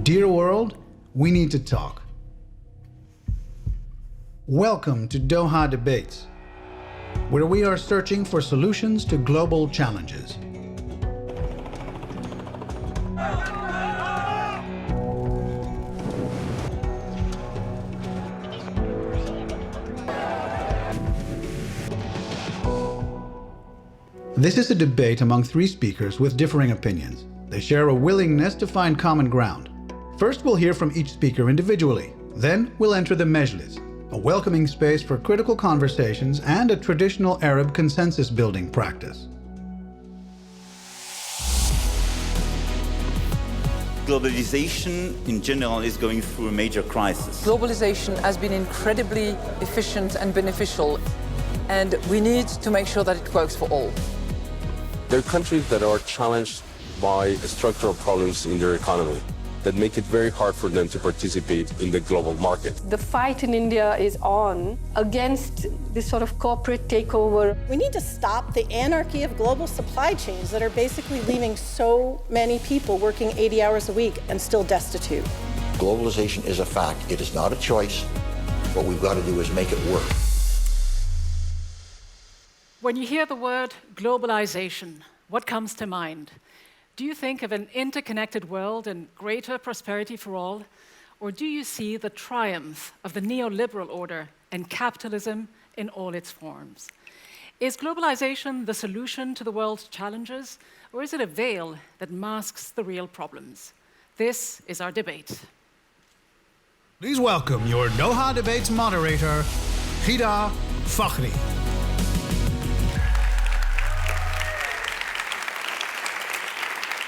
Dear world, we need to talk. Welcome to Doha Debates, where we are searching for solutions to global challenges. This is a debate among three speakers with differing opinions. They share a willingness to find common ground. First, we'll hear from each speaker individually. Then, we'll enter the Majlis, a welcoming space for critical conversations and a traditional Arab consensus-building practice. Globalization in general is going through a major crisis. Globalization has been incredibly efficient and beneficial, and we need to make sure that it works for all. There are countries that are challenged by structural problems in their economy that make it very hard for them to participate in the global market. The fight in India is on against this sort of corporate takeover. We need to stop the anarchy of global supply chains that are basically leaving so many people working 80 hours a week and still destitute. Globalization is a fact. It is not a choice. What we've got to do is make it work. When you hear the word globalization, what comes to mind? Do you think of an interconnected world and greater prosperity for all? Or do you see the triumph of the neoliberal order and capitalism in all its forms? Is globalization the solution to the world's challenges, or is it a veil that masks the real problems? This is our debate. Please welcome your Doha Debates moderator, Ghida Fakhri.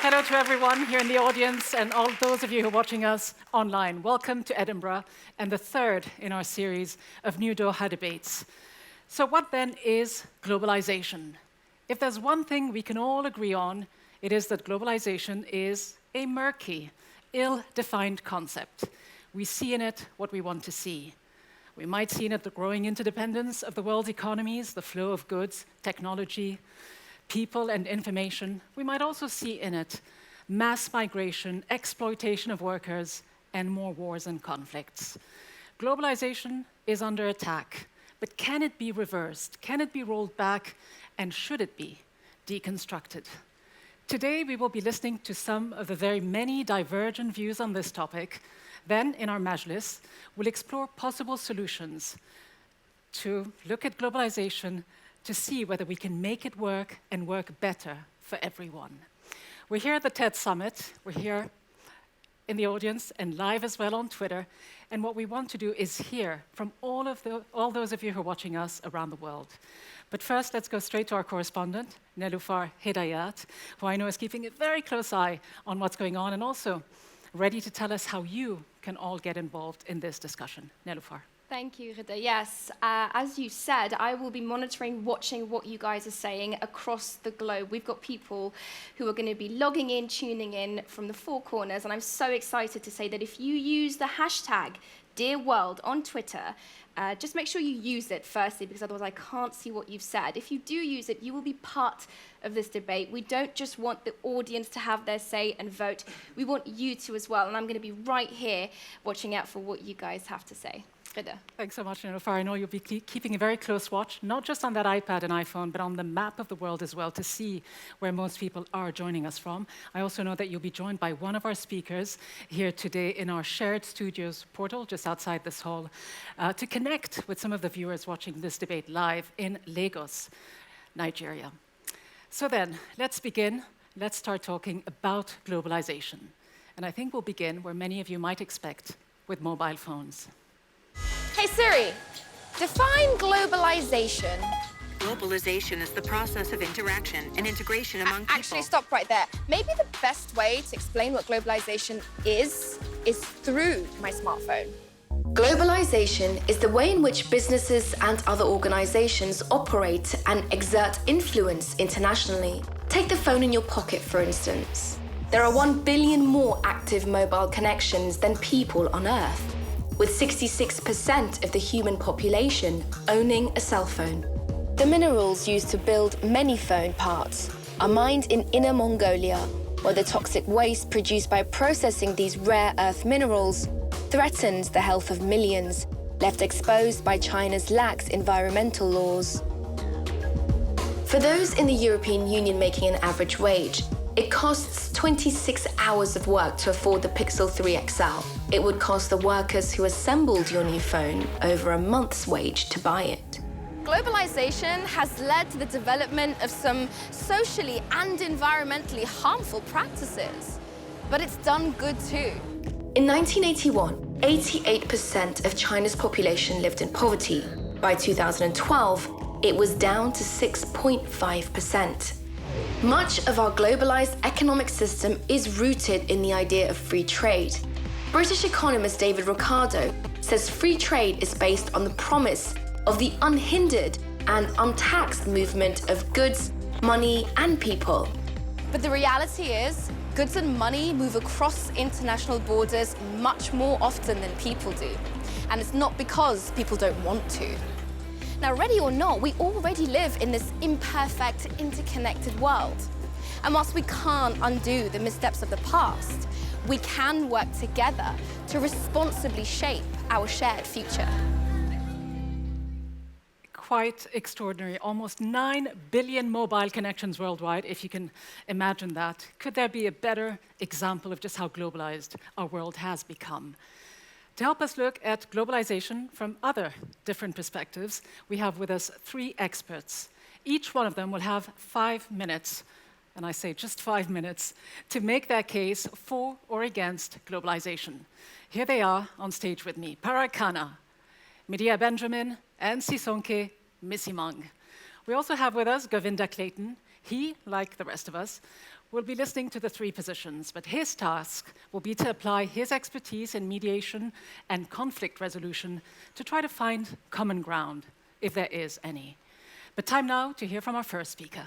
Hello to everyone here in the audience and all those of you who are watching us online. Welcome to Edinburgh and the third in our series of new Doha debates. So what then is globalization? If there's one thing we can all agree on, it is that globalization is a murky, ill-defined concept. We see in it what we want to see. We might see in it the growing interdependence of the world's economies, the flow of goods, technology, people and information. We might also see in it mass migration, exploitation of workers, and more wars and conflicts. Globalization is under attack, but can it be reversed? Can it be rolled back? And should it be deconstructed? Today, we will be listening to some of the very many divergent views on this topic. Then, in our Majlis, we'll explore possible solutions to look at globalization, to see whether we can make it work and work better for everyone. We're here at the TED Summit. We're here in the audience and live as well on Twitter. And what we want to do is hear from all those of you who are watching us around the world. But first, let's go straight to our correspondent, Neloufar Hedayat, who I know is keeping a very close eye on what's going on and also ready to tell us how you can all get involved in this discussion. Neloufar. Thank you, Ghida. Yes, as you said, I will be monitoring, watching what you guys are saying across the globe. We've got people who are going to be logging in, tuning in from the four corners, and I'm so excited to say that if you use the hashtag #DearWorld on Twitter, just make sure you use it firstly, because otherwise I can't see what you've said. If you do use it, you will be part of this debate. We don't just want the audience to have their say and vote. We want you to as well, and I'm going to be right here watching out for what you guys have to say. Ghida. Thanks so much, Neloufar. I know you'll be keeping a very close watch, not just on that iPad and iPhone, but on the map of the world as well, to see where most people are joining us from. I also know that you'll be joined by one of our speakers here today in our shared studios portal just outside this hall to connect with some of the viewers watching this debate live in Lagos, Nigeria. So then, let's begin. Let's start talking about globalization. And I think we'll begin where many of you might expect, with mobile phones. Hey Siri, define globalization. Globalization is the process of interaction and integration among people. Actually, stop right there. Maybe the best way to explain what globalization is through my smartphone. Globalization is the way in which businesses and other organizations operate and exert influence internationally. Take the phone in your pocket, for instance. There are 1 billion more active mobile connections than people on Earth, with 66% of the human population owning a cell phone. The minerals used to build many phone parts are mined in Inner Mongolia, where the toxic waste produced by processing these rare earth minerals threatens the health of millions, left exposed by China's lax environmental laws. For those in the European Union making an average wage, it costs 26 hours of work to afford the Pixel 3 XL. It would cost the workers who assembled your new phone over a month's wage to buy it. Globalization has led to the development of some socially and environmentally harmful practices, but it's done good too. In 1981, 88% of China's population lived in poverty. By 2012, it was down to 6.5%. Much of our globalized economic system is rooted in the idea of free trade. British economist David Ricardo says free trade is based on the promise of the unhindered and untaxed movement of goods, money, and people. But the reality is, goods and money move across international borders much more often than people do. And it's not because people don't want to. Now, ready or not, we already live in this imperfect, interconnected world. And whilst we can't undo the missteps of the past, we can work together to responsibly shape our shared future. Quite extraordinary. Almost 9 billion mobile connections worldwide, if you can imagine that. Could there be a better example of just how globalized our world has become? To help us look at globalization from other different perspectives, we have with us 3 experts. Each one of them will have 5 minutes, and I say just 5 minutes, to make their case for or against globalization. Here they are on stage with me: Parag Khanna, Medea Benjamin, and Sisonke Msimang. We also have with us Govida Clayton. He, like the rest of us, will be listening to the 3 positions, but his task will be to apply his expertise in mediation and conflict resolution to try to find common ground, if there is any. But time now to hear from our first speaker.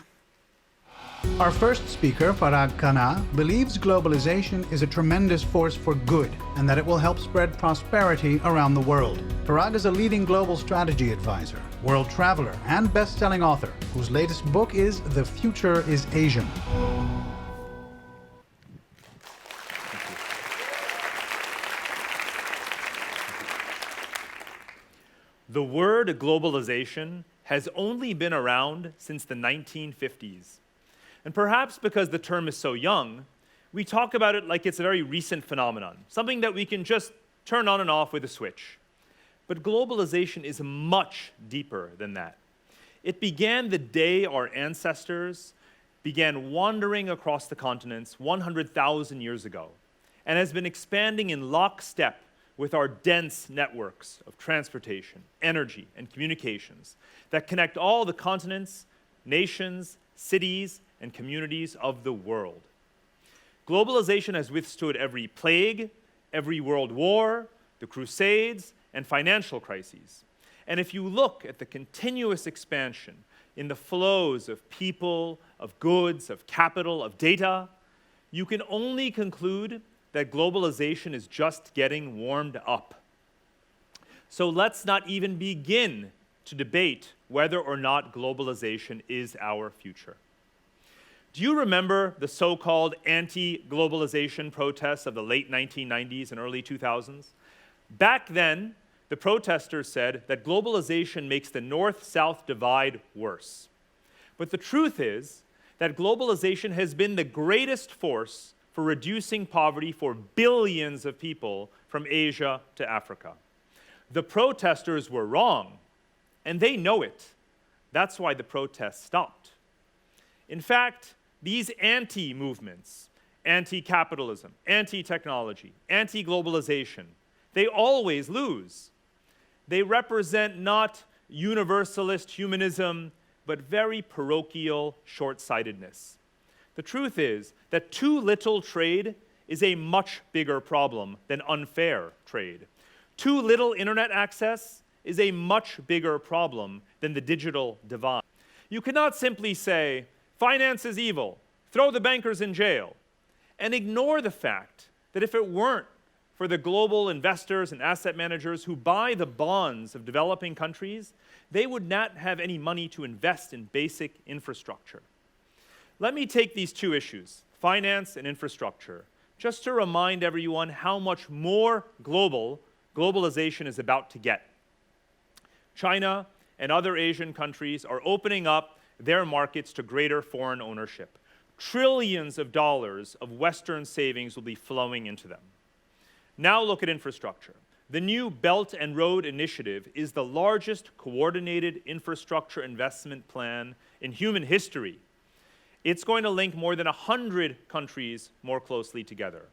Our first speaker, Parag Khanna, believes globalization is a tremendous force for good and that it will help spread prosperity around the world. Parag is a leading global strategy advisor, world traveler, and best-selling author, whose latest book is The Future is Asian. The word globalization has only been around since the 1950s. And perhaps because the term is so young, we talk about it like it's a very recent phenomenon, something that we can just turn on and off with a switch. But globalization is much deeper than that. It began the day our ancestors began wandering across the continents 100,000 years ago, and has been expanding in lockstep with our dense networks of transportation, energy, and communications that connect all the continents, nations, cities, and communities of the world. Globalization has withstood every plague, every world war, the Crusades, and financial crises. And if you look at the continuous expansion in the flows of people, of goods, of capital, of data, you can only conclude that globalization is just getting warmed up. So let's not even begin to debate whether or not globalization is our future. Do you remember the so-called anti-globalization protests of the late 1990s and early 2000s? Back then, the protesters said that globalization makes the North-South divide worse. But the truth is that globalization has been the greatest force for reducing poverty for billions of people from Asia to Africa. The protesters were wrong, and they know it. That's why the protests stopped. In fact, these anti-movements, anti-capitalism, anti-technology, anti-globalization, they always lose. They represent not universalist humanism, but very parochial short-sightedness. The truth is that too little trade is a much bigger problem than unfair trade. Too little internet access is a much bigger problem than the digital divide. You cannot simply say, finance is evil, throw the bankers in jail, and ignore the fact that if it weren't for the global investors and asset managers who buy the bonds of developing countries, they would not have any money to invest in basic infrastructure. Let me take these 2 issues, finance, and infrastructure, just to remind everyone how much more globalization is about to get. China and other Asian countries are opening up their markets to greater foreign ownership. Trillions of dollars of Western savings will be flowing into them. Now look at infrastructure. The new Belt and Road Initiative is the largest coordinated infrastructure investment plan in human history. It's going to link more than 100 countries more closely together.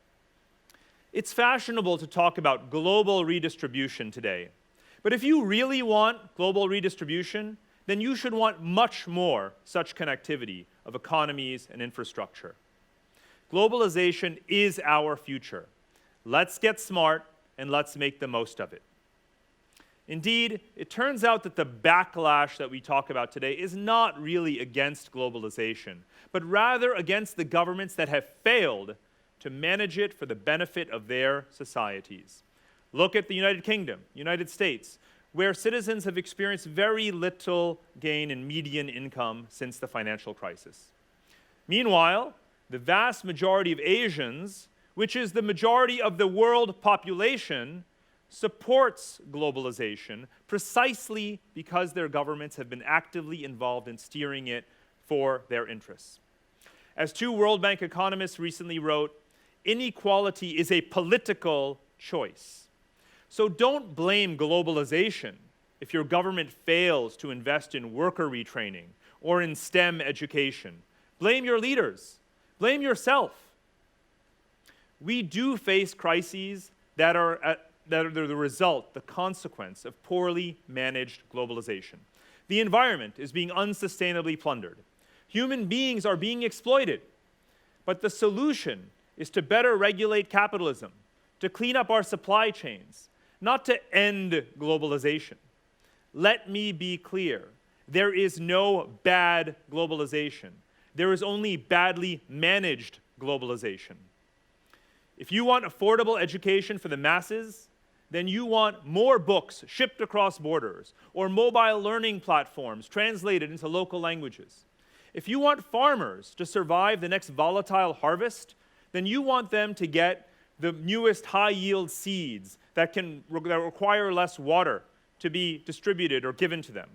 It's fashionable to talk about global redistribution today. But if you really want global redistribution, then you should want much more such connectivity of economies and infrastructure. Globalization is our future. Let's get smart and let's make the most of it. Indeed, it turns out that the backlash that we talk about today is not really against globalization, but rather against the governments that have failed to manage it for the benefit of their societies. Look at the United Kingdom, United States, where citizens have experienced very little gain in median income since the financial crisis. Meanwhile, the vast majority of Asians, which is the majority of the world population, supports globalization precisely because their governments have been actively involved in steering it for their interests. As two World Bank economists recently wrote, inequality is a political choice. So don't blame globalization if your government fails to invest in worker retraining or in STEM education. Blame your leaders. Blame yourself. We do face crises that are the result, the consequence of poorly managed globalization. The environment is being unsustainably plundered. Human beings are being exploited. But the solution is to better regulate capitalism, to clean up our supply chains, not to end globalization. Let me be clear. There is no bad globalization. There is only badly managed globalization. If you want affordable education for the masses, then you want more books shipped across borders or mobile learning platforms translated into local languages. If you want farmers to survive the next volatile harvest, then you want them to get the newest high-yield seeds that require less water to be distributed or given to them.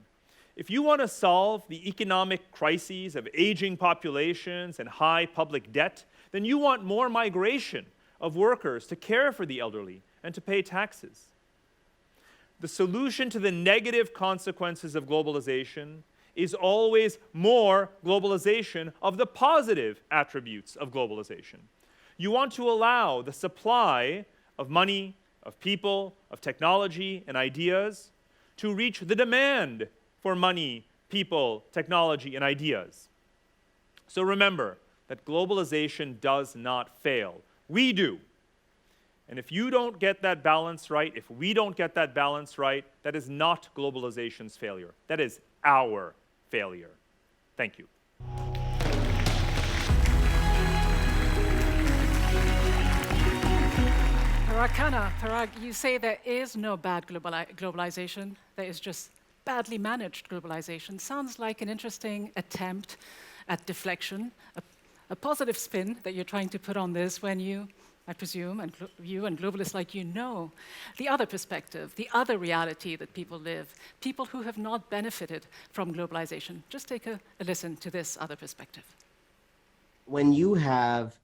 If you want to solve the economic crises of aging populations and high public debt, then you want more migration of workers to care for the elderly and to pay taxes. The solution to the negative consequences of globalization is always more globalization of the positive attributes of globalization. You want to allow the supply of money, of people, of technology, and ideas to reach the demand for money, people, technology, and ideas. So remember that globalization does not fail. We do. And if you don't get that balance right, if we don't get that balance right, that is not globalization's failure. That is our failure. Thank you. Parag Khanna, Parag, you say there is no bad globalization, there is just badly managed globalization. Sounds like an interesting attempt at deflection, a positive spin that you're trying to put on this when you, I presume, and you and globalists like you know the other perspective, the other reality that people live, people who have not benefited from globalization. Just take a listen to this other perspective. When you have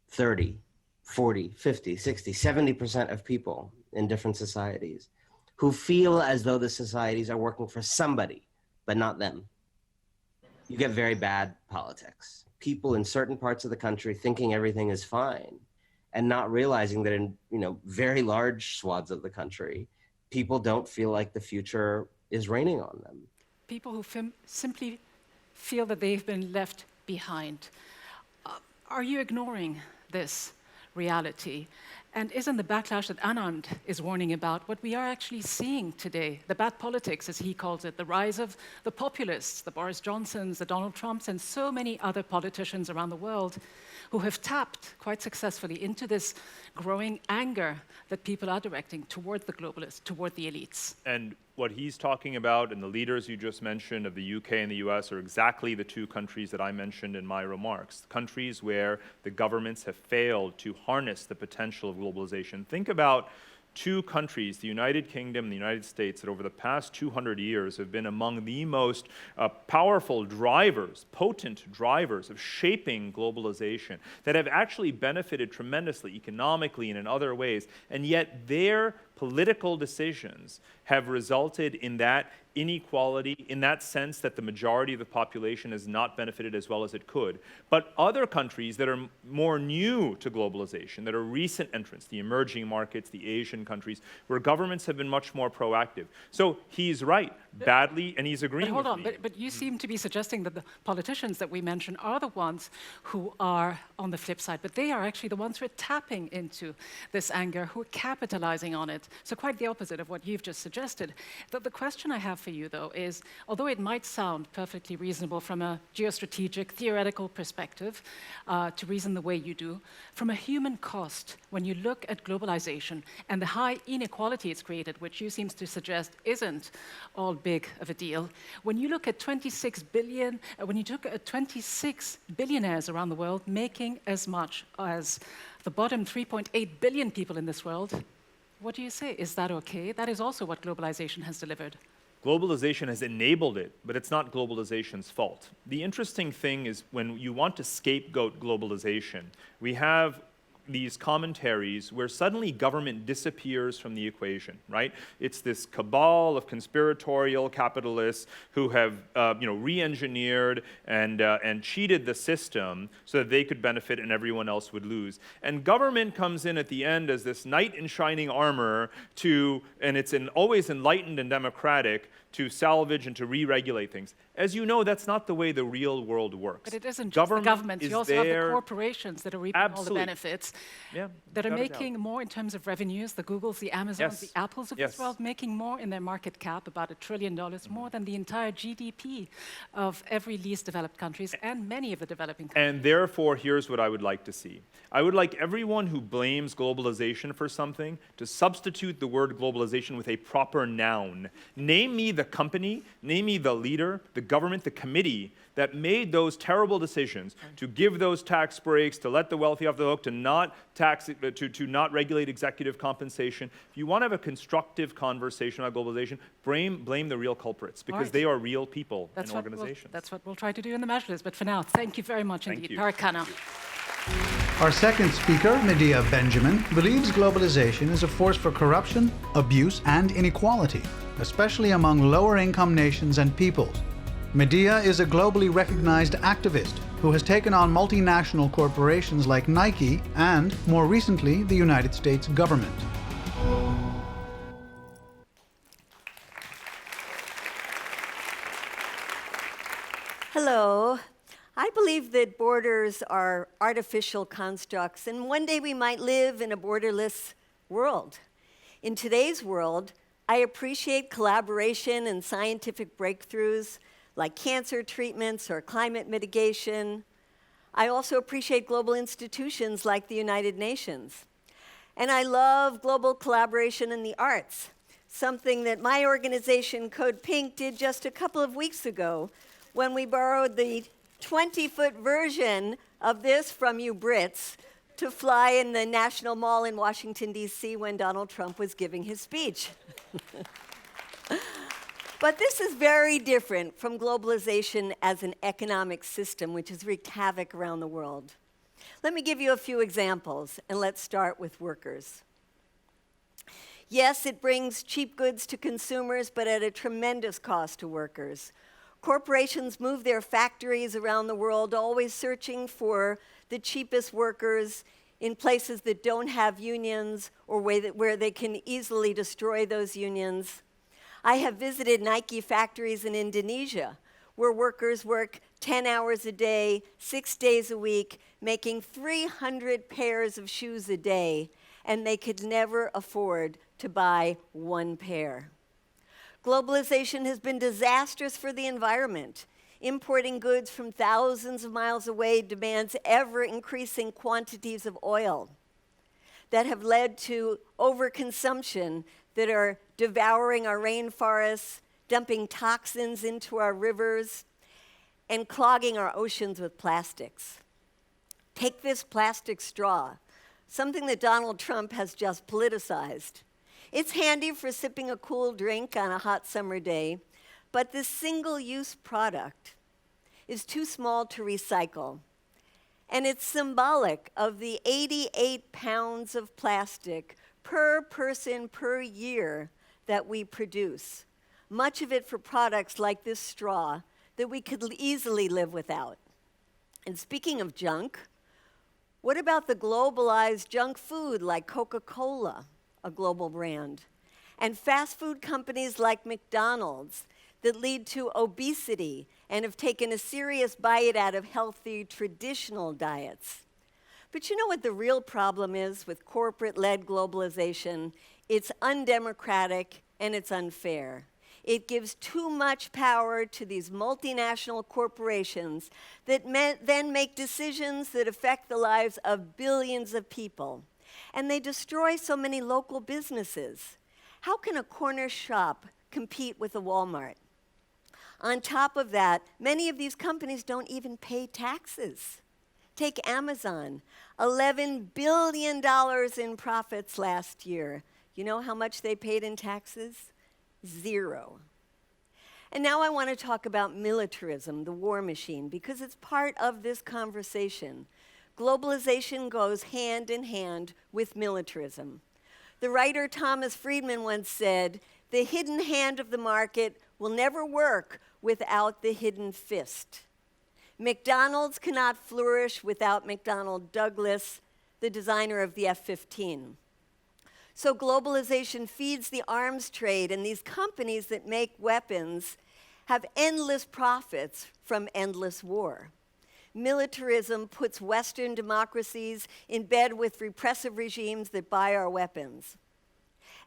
30, 40, 50, 60, 70% of people in different societies who feel as though the societies are working for somebody, but not them, you get very bad politics. People in certain parts of the country thinking everything is fine and not realizing that in very large swaths of the country, people don't feel like the future is raining on them. People who simply feel that they've been left behind. Are you ignoring this reality? And isn't the backlash that Anand is warning about what we are actually seeing today? The bad politics, as he calls it, the rise of the populists, the Boris Johnsons, the Donald Trumps, and so many other politicians around the world who have tapped quite successfully into this growing anger that people are directing toward the globalists, toward the elites. And what he's talking about and the leaders you just mentioned of the UK and the US are exactly the two countries that I mentioned in my remarks, countries where the governments have failed to harness the potential of globalization. Think about two countries, the United Kingdom and the United States, that over the past 200 years have been among the most powerful drivers, potent drivers of shaping globalization, that have actually benefited tremendously economically and in other ways, and yet their political decisions have resulted in that inequality, in that sense that the majority of the population has not benefited as well as it could. But other countries that are more new to globalization, that are recent entrants, the emerging markets, the Asian countries, where governments have been much more proactive. So he's right, badly, and he's agreeing with me. Hold on, but you seem to be suggesting that the politicians that we mentioned are the ones who are on the flip side, but they are actually the ones who are tapping into this anger, who are capitalizing on it. So quite the opposite of what you've just suggested. The question I have for you, though, is, although it might sound perfectly reasonable from a geostrategic, theoretical perspective to reason the way you do, from a human cost, when you look at globalization and the high inequality it's created, which you seem to suggest isn't all big of a deal, when you look at 26 billion, when you look at 26 billionaires around the world making as much as the bottom 3.8 billion people in this world, what do you say? Is that okay? That is also what globalization has delivered. Globalization has enabled it, but it's not globalization's fault. The interesting thing is when you want to scapegoat globalization, we have these commentaries where suddenly government disappears from the equation, right? It's this cabal of conspiratorial capitalists who have re-engineered and cheated the system so that they could benefit and everyone else would lose. And government comes in at the end as this knight in shining armor and it's always enlightened and democratic, to salvage and to re-regulate things. As you know, that's not the way the real world works. But it isn't just the governments. You also have the corporations that are reaping all the benefits, that are making more in terms of revenues, the Googles, the Amazons, the Apples of this world, making more in their market cap, about $1 trillion, more than the entire GDP of every least developed countries and many of the developing countries. And therefore, here's what I would like to see. I would like everyone who blames globalization for something to substitute the word globalization with a proper noun. Name me the company, name me the leader, the government, the committee that made those terrible decisions to give those tax breaks, to let the wealthy off the hook, to not tax, to not regulate executive compensation. If you want to have a constructive conversation about globalization, blame the real culprits, because they are real people and organizations. That's what we'll try to do in the Majlis. But for now, thank you very much indeed. Parag Khanna. Our second speaker, Medea Benjamin, believes globalization is a force for corruption, abuse, and inequality, especially among lower-income nations and peoples. Medea is a globally recognized activist who has taken on multinational corporations like Nike and, more recently, the United States government. Hello. I believe that borders are artificial constructs, and one day we might live in a borderless world. In today's world, I appreciate collaboration and scientific breakthroughs like cancer treatments or climate mitigation. I also appreciate global institutions like the United Nations. And I love global collaboration in the arts, something that my organization, Code Pink, did just a couple of weeks ago when we borrowed the 20-foot version of this from you Brits to fly in the National Mall in Washington, D.C. when Donald Trump was giving his speech. But this is very different from globalization as an economic system, which has wreaked havoc around the world. Let me give you a few examples, and let's start with workers. Yes, it brings cheap goods to consumers, but at a tremendous cost to workers. Corporations move their factories around the world, always searching for the cheapest workers in places that don't have unions or where they can easily destroy those unions. I have visited Nike factories in Indonesia, where workers work 10 hours a day, 6 days a week, making 300 pairs of shoes a day, and they could never afford to buy one pair. Globalization has been disastrous for the environment. Importing goods from thousands of miles away demands ever-increasing quantities of oil that have led to overconsumption that are devouring our rainforests, dumping toxins into our rivers, and clogging our oceans with plastics. Take this plastic straw, something that Donald Trump has just politicized. It's handy for sipping a cool drink on a hot summer day, but this single-use product is too small to recycle. And it's symbolic of the 88 pounds of plastic per person per year that we produce, much of it for products like this straw that we could easily live without. And speaking of junk, what about the globalized junk food like Coca-Cola, a global brand, and fast food companies like McDonald's that lead to obesity and have taken a serious bite out of healthy traditional diets? But you know what the real problem is with corporate-led globalization? It's undemocratic and it's unfair. It gives too much power to these multinational corporations that then make decisions that affect the lives of billions of people. And they destroy so many local businesses. How can a corner shop compete with a Walmart? On top of that, many of these companies don't even pay taxes. Take Amazon, $11 billion in profits last year. You know how much they paid in taxes? 0. And now I want to talk about militarism, the war machine, because it's part of this conversation. Globalization goes hand in hand with militarism. The writer Thomas Friedman once said, "The hidden hand of the market will never work without the hidden fist." McDonald's cannot flourish without McDonnell Douglas, the designer of the F-15. So globalization feeds the arms trade, and these companies that make weapons have endless profits from endless war. Militarism puts Western democracies in bed with repressive regimes that buy our weapons.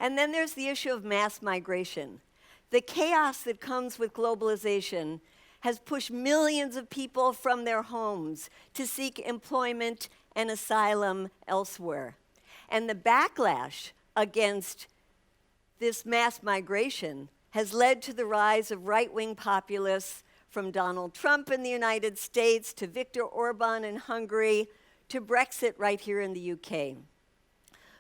And then there's the issue of mass migration. The chaos that comes with globalization has pushed millions of people from their homes to seek employment and asylum elsewhere. And the backlash against this mass migration has led to the rise of right-wing populists, from Donald Trump in the United States to Viktor Orban in Hungary to Brexit right here in the UK.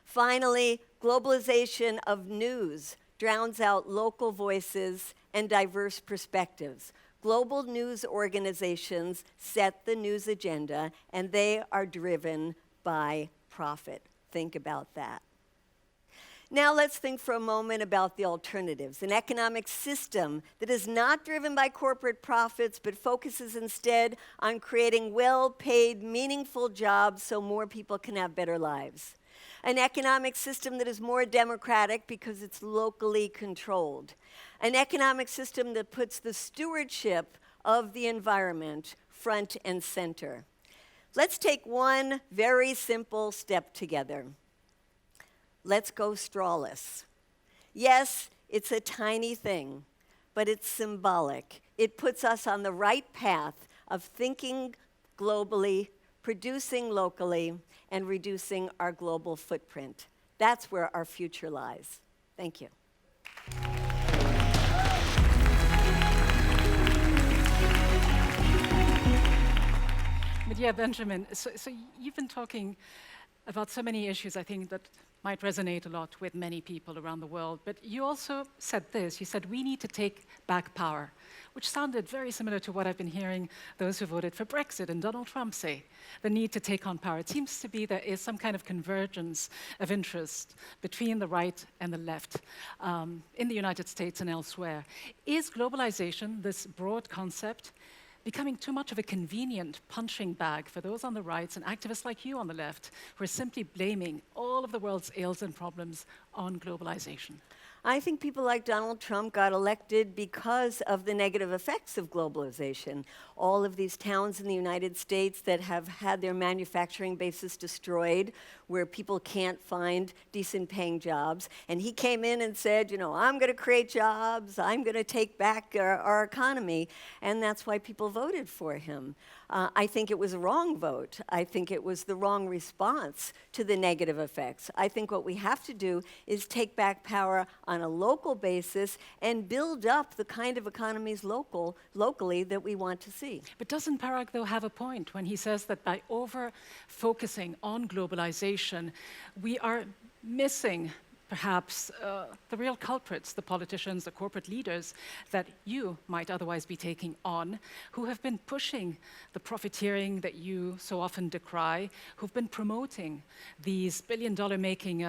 Finally, globalization of news drowns out local voices and diverse perspectives. Global news organizations set the news agenda, and they are driven by profit. Think about that. Now let's think for a moment about the alternatives, an economic system that is not driven by corporate profits, but focuses instead on creating well-paid, meaningful jobs so more people can have better lives. An economic system that is more democratic because it's locally controlled. An economic system that puts the stewardship of the environment front and center. Let's take one very simple step together. Let's go strawless. Yes, it's a tiny thing, but it's symbolic. It puts us on the right path of thinking globally, producing locally, and reducing our global footprint. That's where our future lies. Thank you. Medea Benjamin, so you've been talking about so many issues, I think, that might resonate a lot with many people around the world. But you also said this. You said, we need to take back power, which sounded very similar to what I've been hearing those who voted for Brexit and Donald Trump say, the need to take on power. It seems to be there is some kind of convergence of interest between the right and the left in the United States and elsewhere. Is globalization, this broad concept, becoming too much of a convenient punching bag for those on the right and activists like you on the left who are simply blaming all of the world's ills and problems on globalization? I think people like Donald Trump got elected because of the negative effects of globalization. All of these towns in the United States that have had their manufacturing bases destroyed, where people can't find decent paying jobs. And he came in and said, you know, I'm going to create jobs, I'm going to take back our economy. And that's why people voted for him. I think it was a wrong vote. I think it was the wrong response to the negative effects. I think what we have to do is take back power on a local basis and build up the kind of economies locally that we want to see. But doesn't Parag, though, have a point when he says that by over-focusing on globalization, we are missing perhaps the real culprits, the politicians, the corporate leaders that you might otherwise be taking on, who have been pushing the profiteering that you so often decry, who've been promoting these billion-dollar-making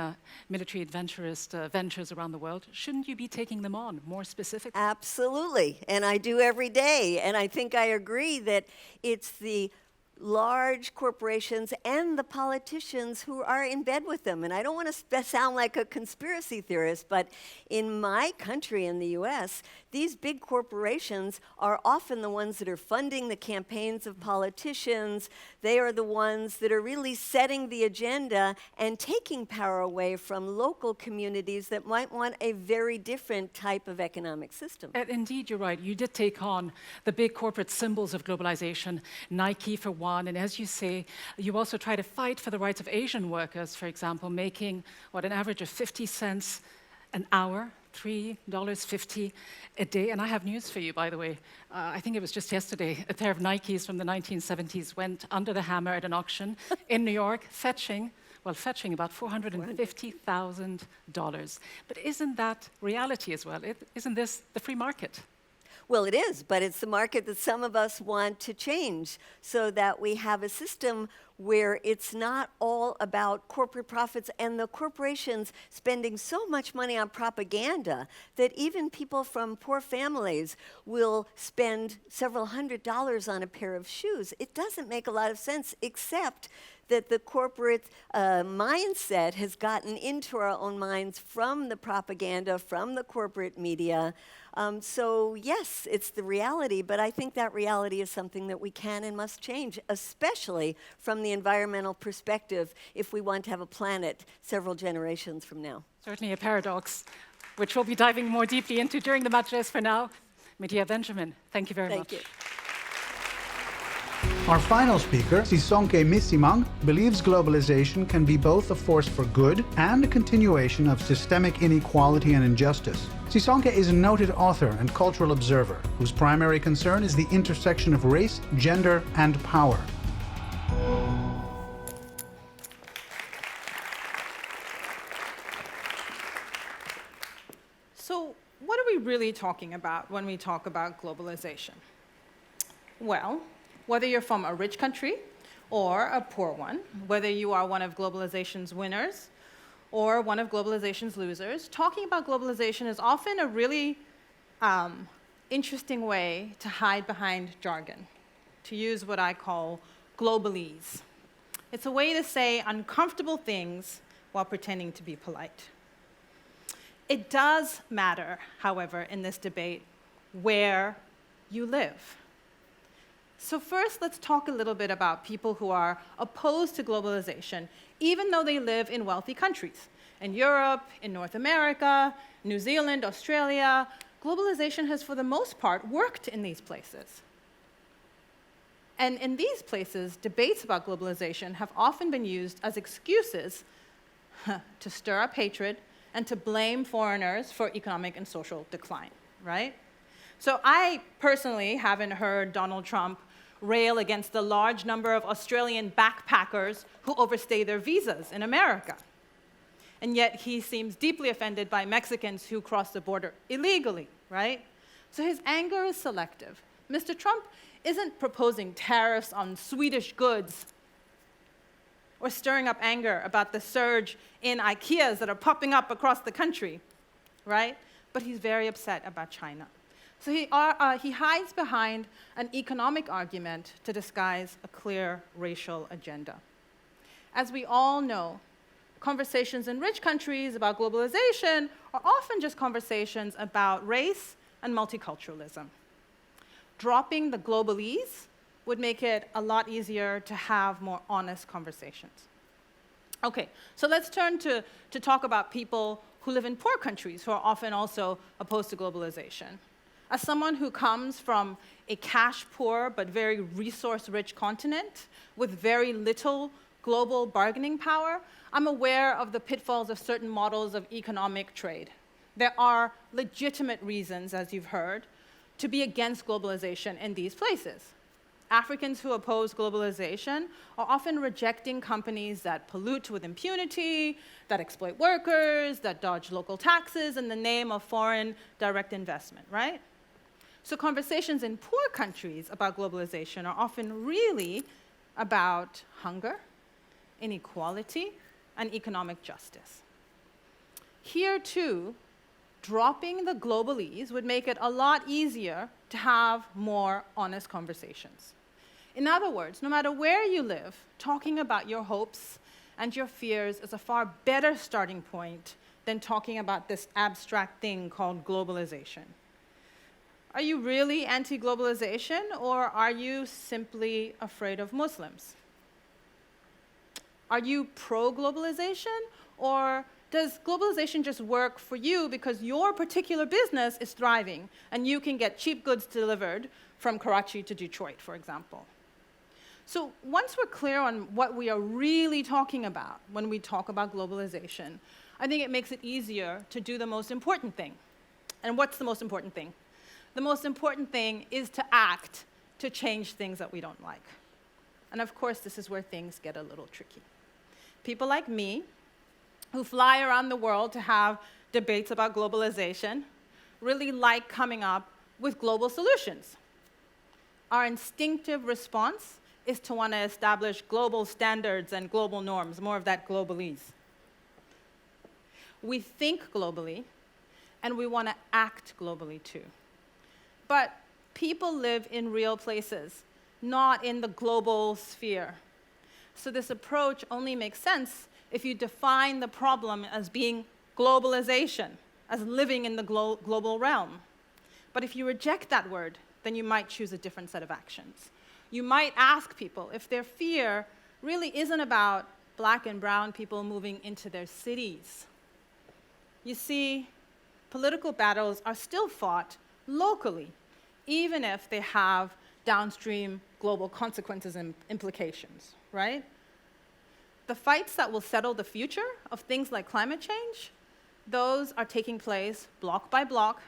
military adventurist ventures around the world. Shouldn't you be taking them on more specifically? Absolutely, and I do every day. And I think I agree that it's the large corporations and the politicians who are in bed with them. And I don't want to sound like a conspiracy theorist, but in my country, in the US, these big corporations are often the ones that are funding the campaigns of politicians. They are the ones that are really setting the agenda and taking power away from local communities that might want a very different type of economic system. And indeed, you're right. You did take on the big corporate symbols of globalization, Nike for one, and as you say, you also try to fight for the rights of Asian workers, for example, making, an average of 50 cents an hour, $3.50 a day. And I have news for you, by the way. I think it was just yesterday, a pair of Nikes from the 1970s went under the hammer at an auction in New York, fetching about $450,000. But isn't that reality as well? Isn't this the free market? Well, it is, but it's the market that some of us want to change so that we have a system where it's not all about corporate profits and the corporations spending so much money on propaganda that even people from poor families will spend several $100s on a pair of shoes. It doesn't make a lot of sense, except that the corporate mindset has gotten into our own minds from the propaganda, from the corporate media. So yes, it's the reality, but I think that reality is something that we can and must change, especially from the environmental perspective if we want to have a planet several generations from now. Certainly a paradox, which we'll be diving more deeply into during the Majlis. For now, Medea Benjamin, thank you very much. Thank you. Our final speaker, Sisonke Msimang, believes globalization can be both a force for good and a continuation of systemic inequality and injustice. Sisonke is a noted author and cultural observer whose primary concern is the intersection of race, gender, and power. So, what are we really talking about when we talk about globalization? Well, whether you're from a rich country or a poor one, whether you are one of globalization's winners or one of globalization's losers, talking about globalization is often a really interesting way to hide behind jargon, to use what I call globalese. It's a way to say uncomfortable things while pretending to be polite. It does matter, however, in this debate, where you live. So first, let's talk a little bit about people who are opposed to globalization, even though they live in wealthy countries. In Europe, in North America, New Zealand, Australia, globalization has, for the most part, worked in these places. And in these places, debates about globalization have often been used as excuses to stir up hatred and to blame foreigners for economic and social decline, right? So I personally haven't heard Donald Trump rail against the large number of Australian backpackers who overstay their visas in America. And yet he seems deeply offended by Mexicans who cross the border illegally, right? So his anger is selective. Mr. Trump isn't proposing tariffs on Swedish goods or stirring up anger about the surge in IKEAs that are popping up across the country, right? But he's very upset about China. So he hides behind an economic argument to disguise a clear racial agenda. As we all know, conversations in rich countries about globalization are often just conversations about race and multiculturalism. Dropping the globalese would make it a lot easier to have more honest conversations. Okay, so let's turn to talk about people who live in poor countries who are often also opposed to globalization. As someone who comes from a cash-poor but very resource-rich continent with very little global bargaining power, I'm aware of the pitfalls of certain models of economic trade. There are legitimate reasons, as you've heard, to be against globalization in these places. Africans who oppose globalization are often rejecting companies that pollute with impunity, that exploit workers, that dodge local taxes in the name of foreign direct investment, right? So conversations in poor countries about globalization are often really about hunger, inequality, and economic justice. Here, too, dropping the globalese would make it a lot easier to have more honest conversations. In other words, no matter where you live, talking about your hopes and your fears is a far better starting point than talking about this abstract thing called globalization. Are you really anti-globalization, or are you simply afraid of Muslims? Are you pro-globalization, or does globalization just work for you because your particular business is thriving and you can get cheap goods delivered from Karachi to Detroit, for example? So once we're clear on what we are really talking about when we talk about globalization, I think it makes it easier to do the most important thing. And what's the most important thing? The most important thing is to act to change things that we don't like. And of course, this is where things get a little tricky. People like me, who fly around the world to have debates about globalization, really like coming up with global solutions. Our instinctive response is to want to establish global standards and global norms, more of that globalese. We think globally, and we want to act globally too. But people live in real places, not in the global sphere. So this approach only makes sense if you define the problem as being globalization, as living in the global realm. But if you reject that word, then you might choose a different set of actions. You might ask people if their fear really isn't about black and brown people moving into their cities. You see, political battles are still fought locally, even if they have downstream global consequences and implications, right? The fights that will settle the future of things like climate change, those are taking place block by block,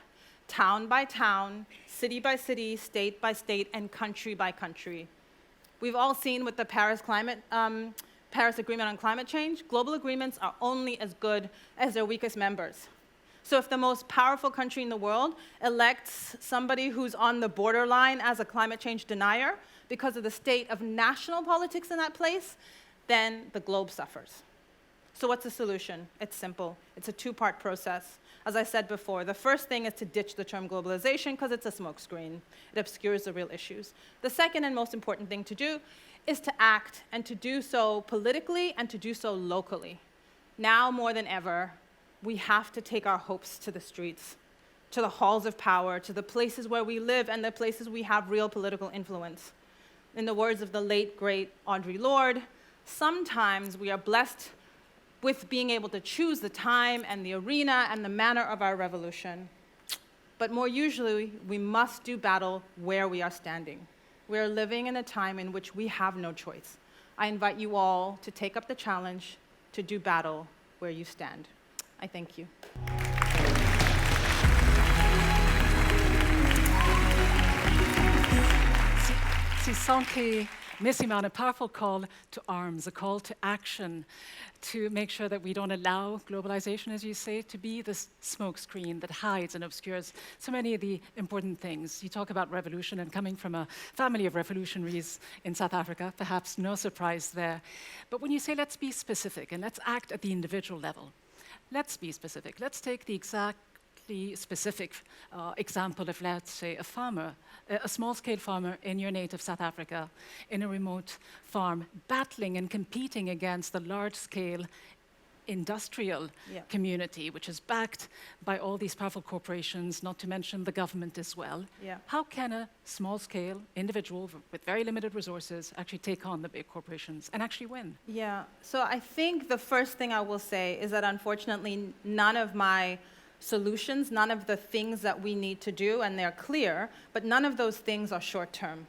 town by town, city by city, state by state, and country by country. We've all seen with the Paris Agreement on climate change, global agreements are only as good as their weakest members. So if the most powerful country in the world elects somebody who's on the borderline as a climate change denier because of the state of national politics in that place, then the globe suffers. So what's the solution? It's simple. It's a two-part process. As I said before, the first thing is to ditch the term globalization because it's a smokescreen. It obscures the real issues. The second and most important thing to do is to act, and to do so politically and to do so locally. Now more than ever, we have to take our hopes to the streets, to the halls of power, to the places where we live and the places we have real political influence. In the words of the late, great Audre Lorde, sometimes we are blessed with being able to choose the time and the arena and the manner of our revolution. But more usually, we must do battle where we are standing. We are living in a time in which we have no choice. I invite you all to take up the challenge to do battle where you stand. I thank you. Sisonke Msimang, a powerful call to arms, a call to action to make sure that we don't allow globalization, as you say, to be this smokescreen that hides and obscures so many of the important things. You talk about revolution, and coming from a family of revolutionaries in South Africa, perhaps no surprise there. But when you say let's be specific and let's act at the individual level, let's be specific. Let's take the exactly specific example of, let's say, a farmer, a small-scale farmer in your native South Africa, in a remote farm, battling and competing against the large-scale industrial community, which is backed by all these powerful corporations, not to mention the government as well. How can a small-scale individual with very limited resources actually take on the big corporations and actually win? Yeah, so I think the first thing I will say is that unfortunately none of my solutions, none of the things that we need to do, and they're clear, but none of those things are short-term.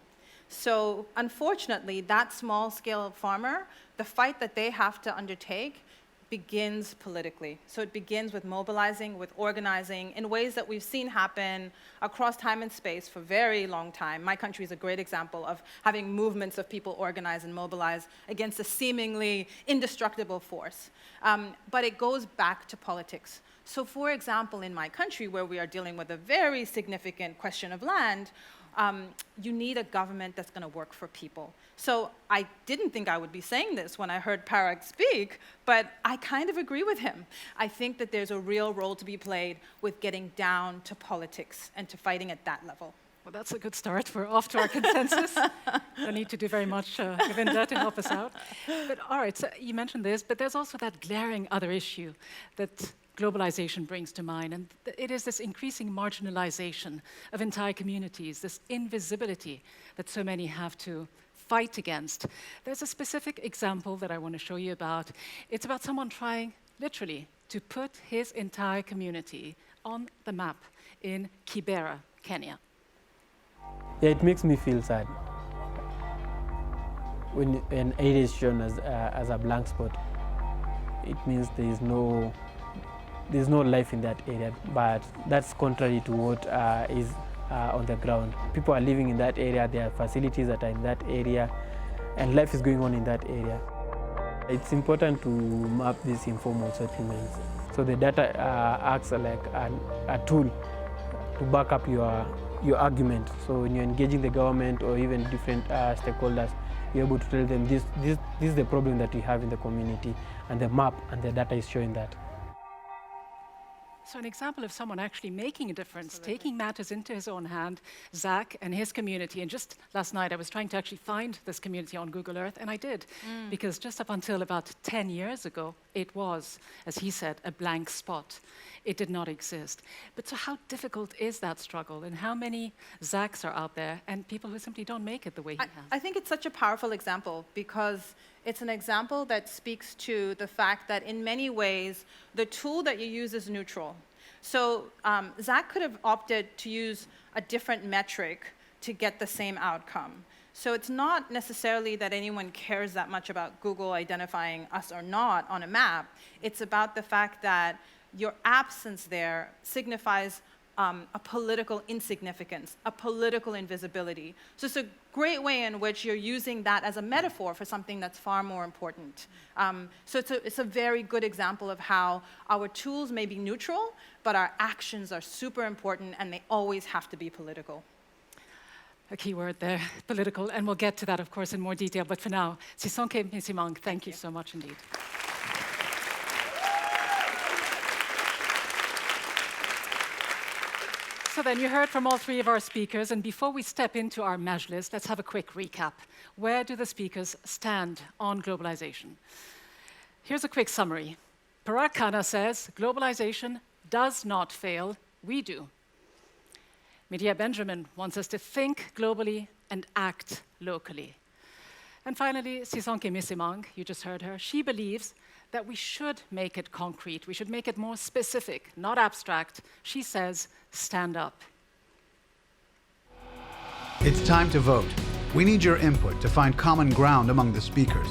So unfortunately, that small-scale farmer, the fight that they have to undertake begins politically. So it begins with mobilizing, with organizing, in ways that we've seen happen across time and space for a very long time. My country is a great example of having movements of people organize and mobilize against a seemingly indestructible force. But it goes back to politics. So for example, in my country, where we are dealing with a very significant question of land, you need a government that's going to work for people. So I didn't think I would be saying this when I heard Parag speak, but I kind of agree with him. I think that there's a real role to be played with getting down to politics and to fighting at that level. Well, that's a good start. We're off to our consensus. Don't need to do very much, Govida, to help us out. But all right, so you mentioned this, but there's also that glaring other issue that globalization brings to mind, and it is this increasing marginalization of entire communities, this invisibility that so many have to fight against. There's a specific example that I want to show you about. It's about someone trying, literally, to put his entire community on the map in Kibera, Kenya. Yeah, it makes me feel sad when an area is shown as a blank spot. It means there's no life in that area, but that's contrary to what is on the ground. People are living in that area, there are facilities that are in that area, and life is going on in that area. It's important to map these informal settlements. So the data acts like a tool to back up your argument. So when you're engaging the government or even different stakeholders, you're able to tell them this is the problem that we have in the community, and the map and the data is showing that. So an example of someone actually making a difference, taking matters into his own hand, Zach and his community. And just last night, I was trying to actually find this community on Google Earth, and I did. Because just up until about 10 years ago, it was, as he said, a blank spot. It did not exist. But so how difficult is that struggle? And how many Zachs are out there and people who simply don't make it the way he has? I think it's such a powerful example because it's an example that speaks to the fact that in many ways, the tool that you use is neutral. So Zach could have opted to use a different metric to get the same outcome. So it's not necessarily that anyone cares that much about Google identifying us or not on a map. It's about the fact that your absence there signifies a political insignificance, a political invisibility. So it's a great way in which you're using that as a metaphor for something that's far more important. So it's a very good example of how our tools may be neutral, but our actions are super important, and they always have to be political. A key word there, political, and we'll get to that, of course, in more detail. But for now, Sisonke Msimang, thank you so much indeed. So then you heard from all three of our speakers, and before we step into our Majlis, let's have a quick recap. Where do the speakers stand on globalization? Here's a quick summary. Parag Khanna says, globalization does not fail, we do. Medea Benjamin wants us to think globally and act locally. And finally, Sisonke Msimang, you just heard her, she believes that we should make it concrete, we should make it more specific, not abstract. She says, stand up. It's time to vote. We need your input to find common ground among the speakers.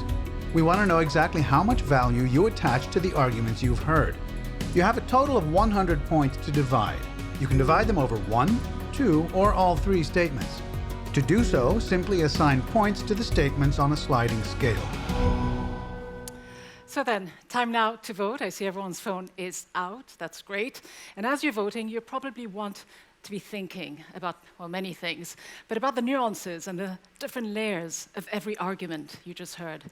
We want to know exactly how much value you attach to the arguments you've heard. You have a total of 100 points to divide. You can divide them over 1, 2, or all 3 statements. To do so, simply assign points to the statements on a sliding scale. So then, time now to vote. I see everyone's phone is out. That's great. And as you're voting, you probably want to be thinking about, well, many things, but about the nuances and the different layers of every argument you just heard.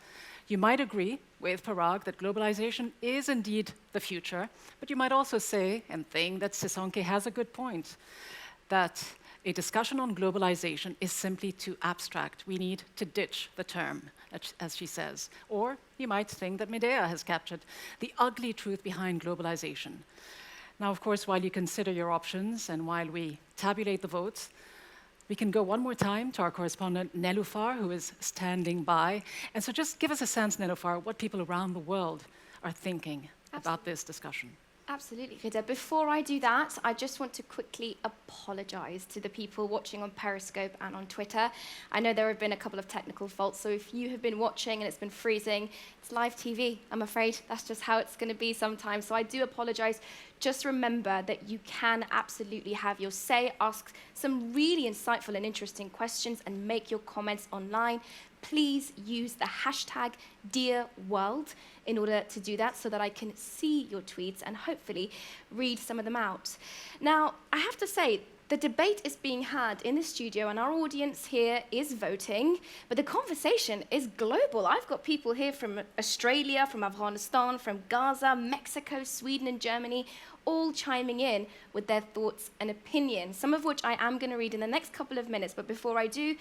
You might agree with Parag that globalization is indeed the future, but you might also say and think that Sisonke has a good point, that a discussion on globalization is simply too abstract. We need to ditch the term, as she says. Or you might think that Medea has captured the ugly truth behind globalization. Now, of course, while you consider your options and while we tabulate the votes, we can go one more time to our correspondent, Nelufar, who is standing by. And so just give us a sense, Nelufar, what people around the world are thinking about this discussion. Absolutely, Rida. Before I do that, I just want to quickly apologize to the people watching on Periscope and on Twitter. I know there have been a couple of technical faults, so if you have been watching and it's been freezing, it's live TV, I'm afraid. That's just how it's going to be sometimes, so I do apologize. Just remember that you can absolutely have your say, ask some really insightful and interesting questions, and make your comments online. Please use the hashtag #DearWorld in order to do that so that I can see your tweets and hopefully read some of them out. Now, I have to say, the debate is being had in the studio and our audience here is voting, but the conversation is global. I've got people here from Australia, from Afghanistan, from Gaza, Mexico, Sweden and Germany, all chiming in with their thoughts and opinions, some of which I am going to read in the next couple of minutes. But before I do,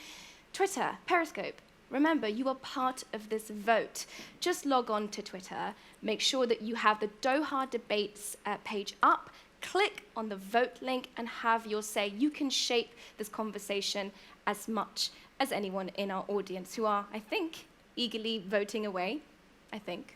Twitter, Periscope, remember, you are part of this vote. Just log on to Twitter, make sure that you have the Doha debates page up, click on the vote link and have your say. You can shape this conversation as much as anyone in our audience who are, I think, eagerly voting away, I think.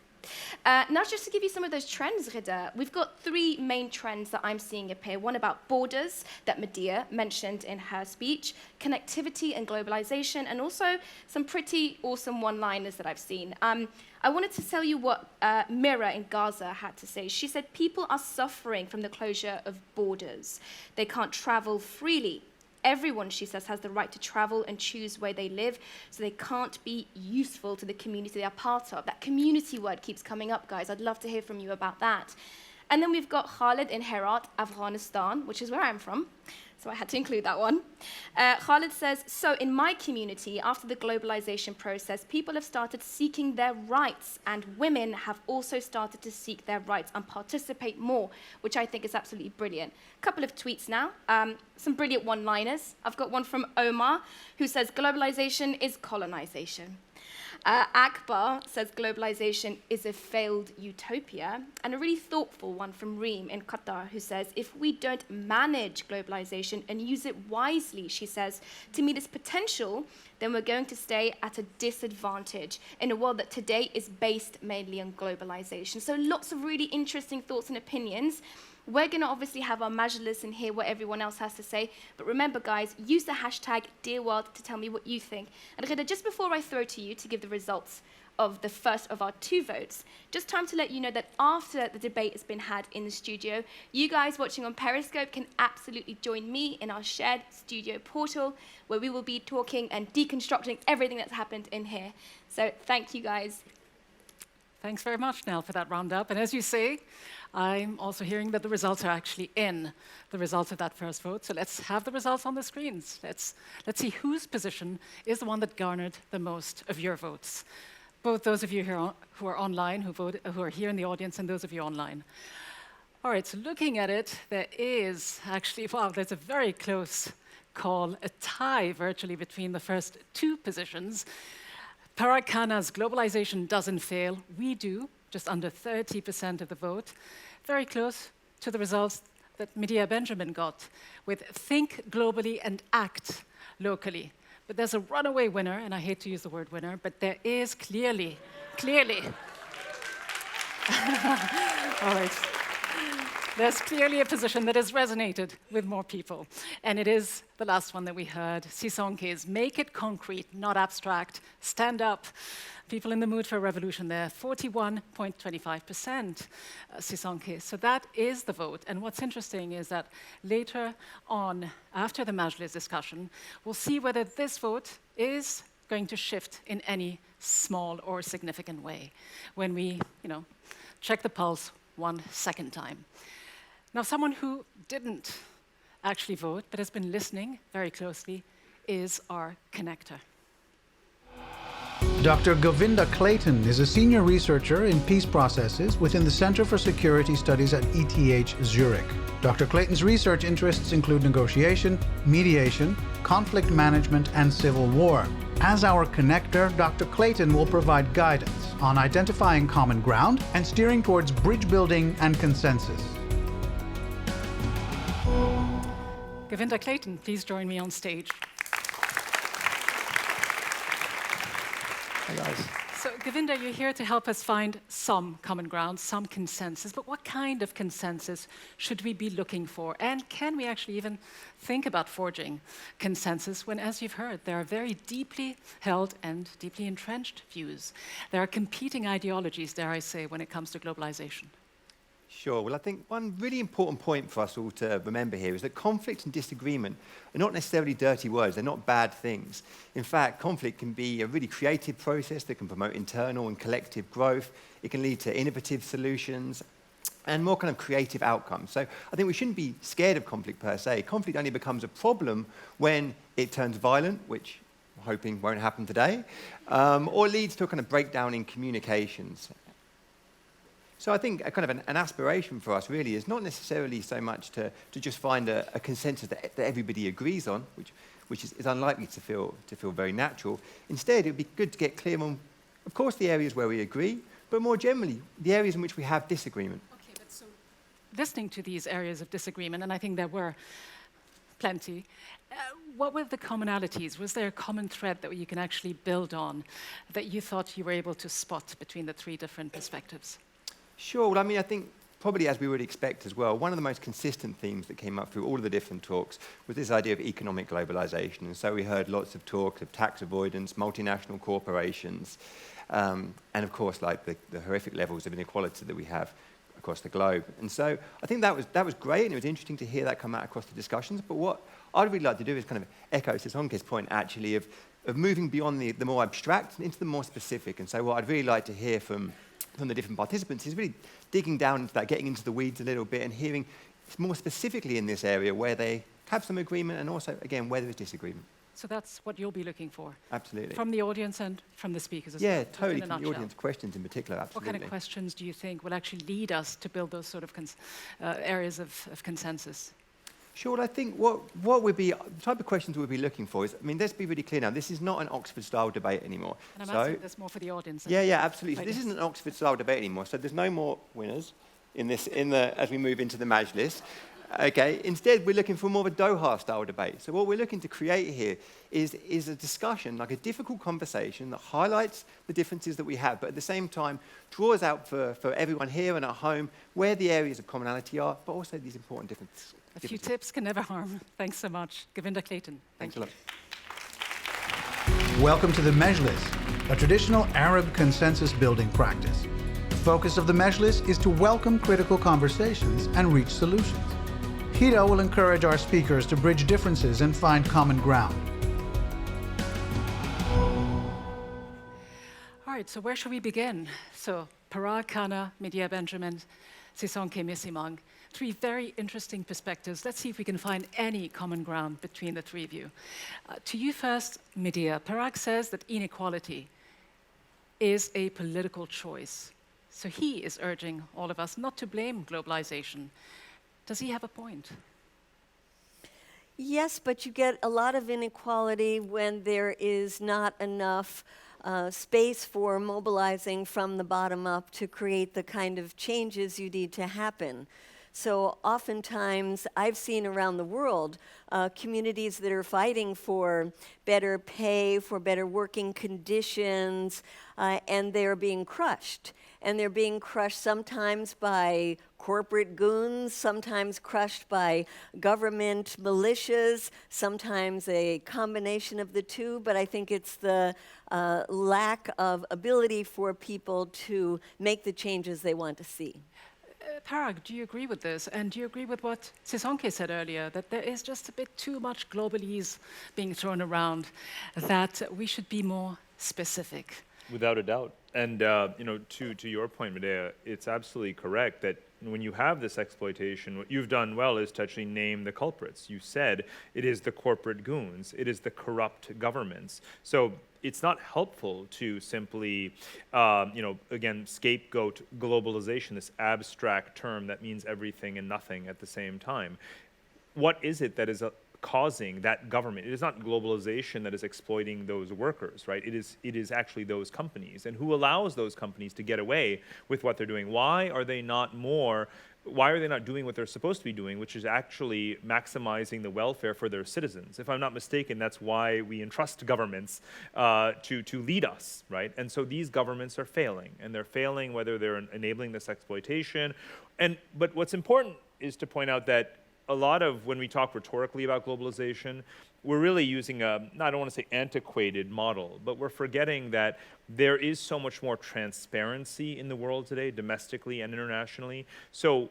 Now, just to give you some of those trends, Rida, we've got 3 main trends that I'm seeing appear. One about borders that Medea mentioned in her speech, connectivity and globalization, and also some pretty awesome one-liners that I've seen. I wanted to tell you what Mira in Gaza had to say. She said, people are suffering from the closure of borders. They can't travel freely. Everyone, she says, has the right to travel and choose where they live, so they can't be useful to the community they are part of. That community word keeps coming up, guys. I'd love to hear from you about that. And then we've got Khalid in Herat, Afghanistan, which is where I'm from, so I had to include that one. Khalid says, so in my community, after the globalization process, people have started seeking their rights, and women have also started to seek their rights and participate more, which I think is absolutely brilliant. A couple of tweets now, some brilliant one-liners. I've got one from Omar, who says, globalization is colonization. Akbar says globalization is a failed utopia, and a really thoughtful one from Reem in Qatar, who says, if we don't manage globalization and use it wisely, she says, to meet its potential, then we're going to stay at a disadvantage in a world that today is based mainly on globalization. So lots of really interesting thoughts and opinions. We're going to obviously have our Majlis and hear what everyone else has to say. But remember, guys, use the hashtag #DearWorld to tell me what you think. And Rida, just before I throw to you to give the results of the first of our 2 votes, just time to let you know that after the debate has been had in the studio, you guys watching on Periscope can absolutely join me in our shared studio portal, where we will be talking and deconstructing everything that's happened in here. So thank you, guys. Thanks very much, Nell, for that roundup. And as you say, I'm also hearing that the results are actually in, the results of that first vote. So let's have the results on the screens. Let's see whose position is the one that garnered the most of your votes. Both those of you here who are online, who are here in the audience, and those of you online. All right, so looking at it, there is actually, wow, there's a very close call, a tie virtually between the first 2 positions. Parag Khanna's globalization doesn't fail. We do, just under 30% of the vote. Very close to the results that Medea Benjamin got with think globally and act locally. But there's a runaway winner, and I hate to use the word winner, but there is clearly. All right. There's clearly a position that has resonated with more people. And it is the last one that we heard, Sisonke's make it concrete, not abstract, stand up. People in the mood for a revolution there, 41.25%, Sisonke. So that is the vote. And what's interesting is that later on, after the Majlis discussion, we'll see whether this vote is going to shift in any small or significant way when we, check the pulse one second time. Now, someone who didn't actually vote, but has been listening very closely, is our connector. Dr. Govida Clayton is a senior researcher in peace processes within the Center for Security Studies at ETH Zurich. Dr. Clayton's research interests include negotiation, mediation, conflict management, and civil war. As our connector, Dr. Clayton will provide guidance on identifying common ground and steering towards bridge building and consensus. Govida Clayton, please join me on stage. Hi, guys. So, Govida, you're here to help us find some common ground, some consensus, but what kind of consensus should we be looking for? And can we actually even think about forging consensus when, as you've heard, there are very deeply held and deeply entrenched views? There are competing ideologies, dare I say, when it comes to globalization. Sure. Well, I think one really important point for us all to remember here is that conflict and disagreement are not necessarily dirty words. They're not bad things. In fact, conflict can be a really creative process that can promote internal and collective growth. It can lead to innovative solutions and more kind of creative outcomes. So I think we shouldn't be scared of conflict per se. Conflict only becomes a problem when it turns violent, which I'm hoping won't happen today, or leads to a kind of breakdown in communications. So I think a kind of an aspiration for us really is not necessarily so much to just find a consensus that everybody agrees on, which is unlikely to feel very natural. Instead, it would be good to get clear on, of course, the areas where we agree, but more generally, the areas in which we have disagreement. Okay, but so listening to these areas of disagreement, and I think there were plenty, what were the commonalities? Was there a common thread that you can actually build on that you thought you were able to spot between the three different perspectives? Sure. Well, I mean, I think probably as we would expect as well, one of the most consistent themes that came up through all of the different talks was this idea of economic globalization. And so we heard lots of talk of tax avoidance, multinational corporations, and of course, like the horrific levels of inequality that we have across the globe. And so I think that was great, and it was interesting to hear that come out across the discussions. But what I'd really like to do is kind of echo Sisonke's point, actually, of moving beyond the more abstract into the more specific. And so what I'd really like to hear from the different participants is really digging down into that, getting into the weeds a little bit and hearing more specifically in this area where they have some agreement and also, again, where there is disagreement. So that's what you'll be looking for? Absolutely. From the audience and from the speakers as well? Yeah, totally, from the audience, questions in particular, absolutely. What kind of questions do you think will actually lead us to build those sort of areas of consensus? Sure, I think what would be, the type of questions we'd be looking for is, I mean, let's be really clear now, this is not an Oxford-style debate anymore. And I'm asking this more for the audience. Yeah, absolutely. So this isn't an Oxford-style debate anymore, so there's no more winners as we move into the Majlis. Okay, instead we're looking for more of a Doha-style debate. So what we're looking to create here is a discussion, like a difficult conversation that highlights the differences that we have, but at the same time draws out for everyone here and at home where the areas of commonality are, but also these important differences. A few tips can never harm. Thanks so much. Govida, Clayton. Thanks a lot. Welcome to the Majlis, a traditional Arab consensus-building practice. The focus of the Majlis is to welcome critical conversations and reach solutions. Hida will encourage our speakers to bridge differences and find common ground. All right, so where should we begin? So Parag Khanna, Medea Benjamin, Sisonke Msimang. Three very interesting perspectives. Let's see if we can find any common ground between the three of you. To you first, Medea. Parag says that inequality is a political choice. So he is urging all of us not to blame globalization. Does he have a point? Yes, but you get a lot of inequality when there is not enough space for mobilizing from the bottom up to create the kind of changes you need to happen. So oftentimes, I've seen around the world communities that are fighting for better pay, for better working conditions, and they're being crushed. And they're being crushed sometimes by corporate goons, sometimes crushed by government militias, sometimes a combination of the two, but I think it's the lack of ability for people to make the changes they want to see. Parag, do you agree with this? And do you agree with what Sisonke said earlier, that there is just a bit too much globalese being thrown around, that we should be more specific? Without a doubt. And to your point, Medea, it's absolutely correct that when you have this exploitation, what you've done well is to actually name the culprits. You said it is the corporate goons, it is the corrupt governments. So it's not helpful to simply, again, scapegoat globalization, this abstract term that means everything and nothing at the same time. What is it that is causing that government? It is not globalization that is exploiting those workers, right? It is actually those companies. And who allows those companies to get away with what they're doing? Why are they not more why are they not doing what they're supposed to be doing, which is actually maximizing the welfare for their citizens? If I'm not mistaken, that's why we entrust governments to lead us, right? And so these governments are failing, and they're failing whether they're enabling this exploitation. But what's important is to point out that a lot of, when we talk rhetorically about globalization, we're really using I don't want to say antiquated model, but we're forgetting that there is so much more transparency in the world today, domestically and internationally. So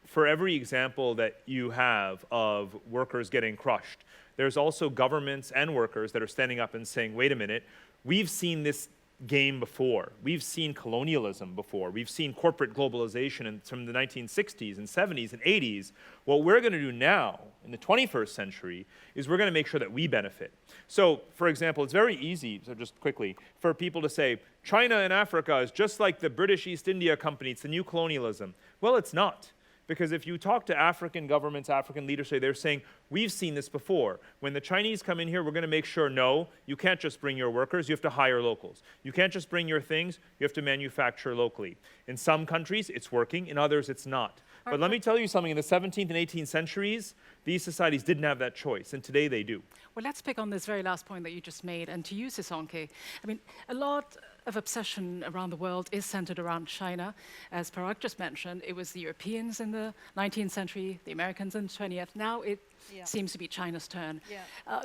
for every example that you have of workers getting crushed, there's also governments and workers that are standing up and saying, wait a minute, we've seen this game before. We've seen colonialism before. We've seen corporate globalization from the 1960s and 70s and 80s. What we're going to do now in the 21st century is we're going to make sure that we benefit. So, for example, it's very easy, so just quickly, for people to say, China and Africa is just like the British East India Company, it's the new colonialism. Well, it's not. Because if you talk to African governments, African leadership, they're saying, we've seen this before. When the Chinese come in here, we're going to make sure, no, you can't just bring your workers, you have to hire locals. You can't just bring your things, you have to manufacture locally. In some countries, it's working. In others, it's not. But let me tell you something, in the 17th and 18th centuries, these societies didn't have that choice, and today they do. Well, let's pick on this very last point that you just made, and to you, Sisonke. I mean, a lot of obsession around the world is centered around China. As Parag just mentioned, it was the Europeans in the 19th century, the Americans in the 20th. Now it seems to be China's turn.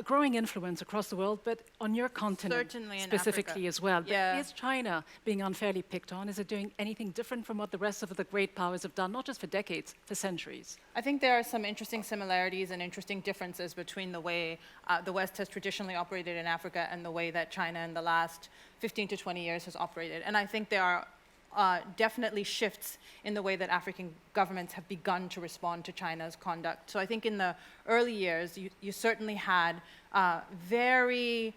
Growing influence across the world, but on your continent specifically as well. But is China being unfairly picked on? Is it doing anything different from what the rest of the great powers have done, not just for decades, for centuries? I think there are some interesting similarities and interesting differences between the way the West has traditionally operated in Africa and the way that China in the last 15 to 20 years has operated. And I think there are definitely shifts in the way that African governments have begun to respond to China's conduct. So I think in the early years, you certainly had very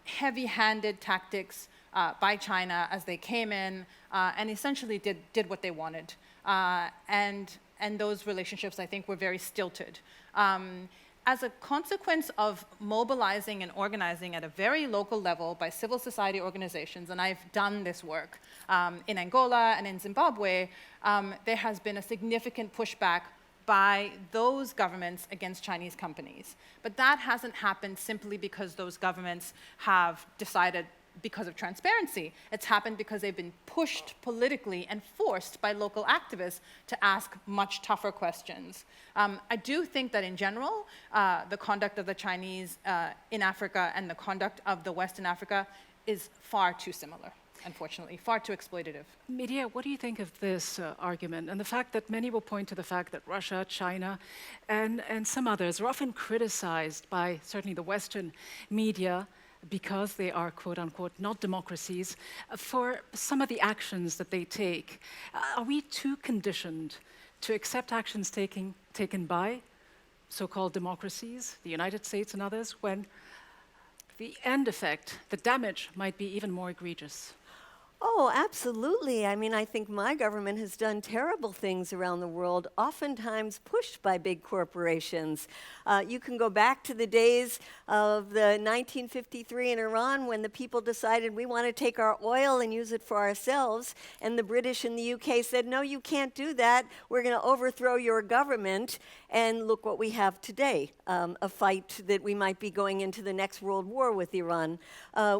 heavy-handed tactics by China as they came in and essentially did what they wanted. And those relationships, I think, were very stilted. As a consequence of mobilizing and organizing at a very local level by civil society organizations, and I've done this work in Angola and in Zimbabwe, there has been a significant pushback by those governments against Chinese companies. But that hasn't happened simply because those governments have decided because of transparency. It's happened because they've been pushed politically and forced by local activists to ask much tougher questions. I do think that in general, the conduct of the Chinese in Africa and the conduct of the West in Africa is far too similar, unfortunately, far too exploitative. Medea, what do you think of this argument and the fact that many will point to the fact that Russia, China, and some others are often criticized by certainly the Western media because they are, quote unquote, not democracies, for some of the actions that they take? Are we too conditioned to accept actions taken by so-called democracies, the United States and others, when the end effect, the damage, might be even more egregious? Oh, absolutely. I mean, I think my government has done terrible things around the world, oftentimes pushed by big corporations. You can go back to the days of the 1953 in Iran when the people decided we want to take our oil and use it for ourselves, and the British and the UK said, no, you can't do that. We're going to overthrow your government. And look what we have today, a fight that we might be going into the next world war with Iran.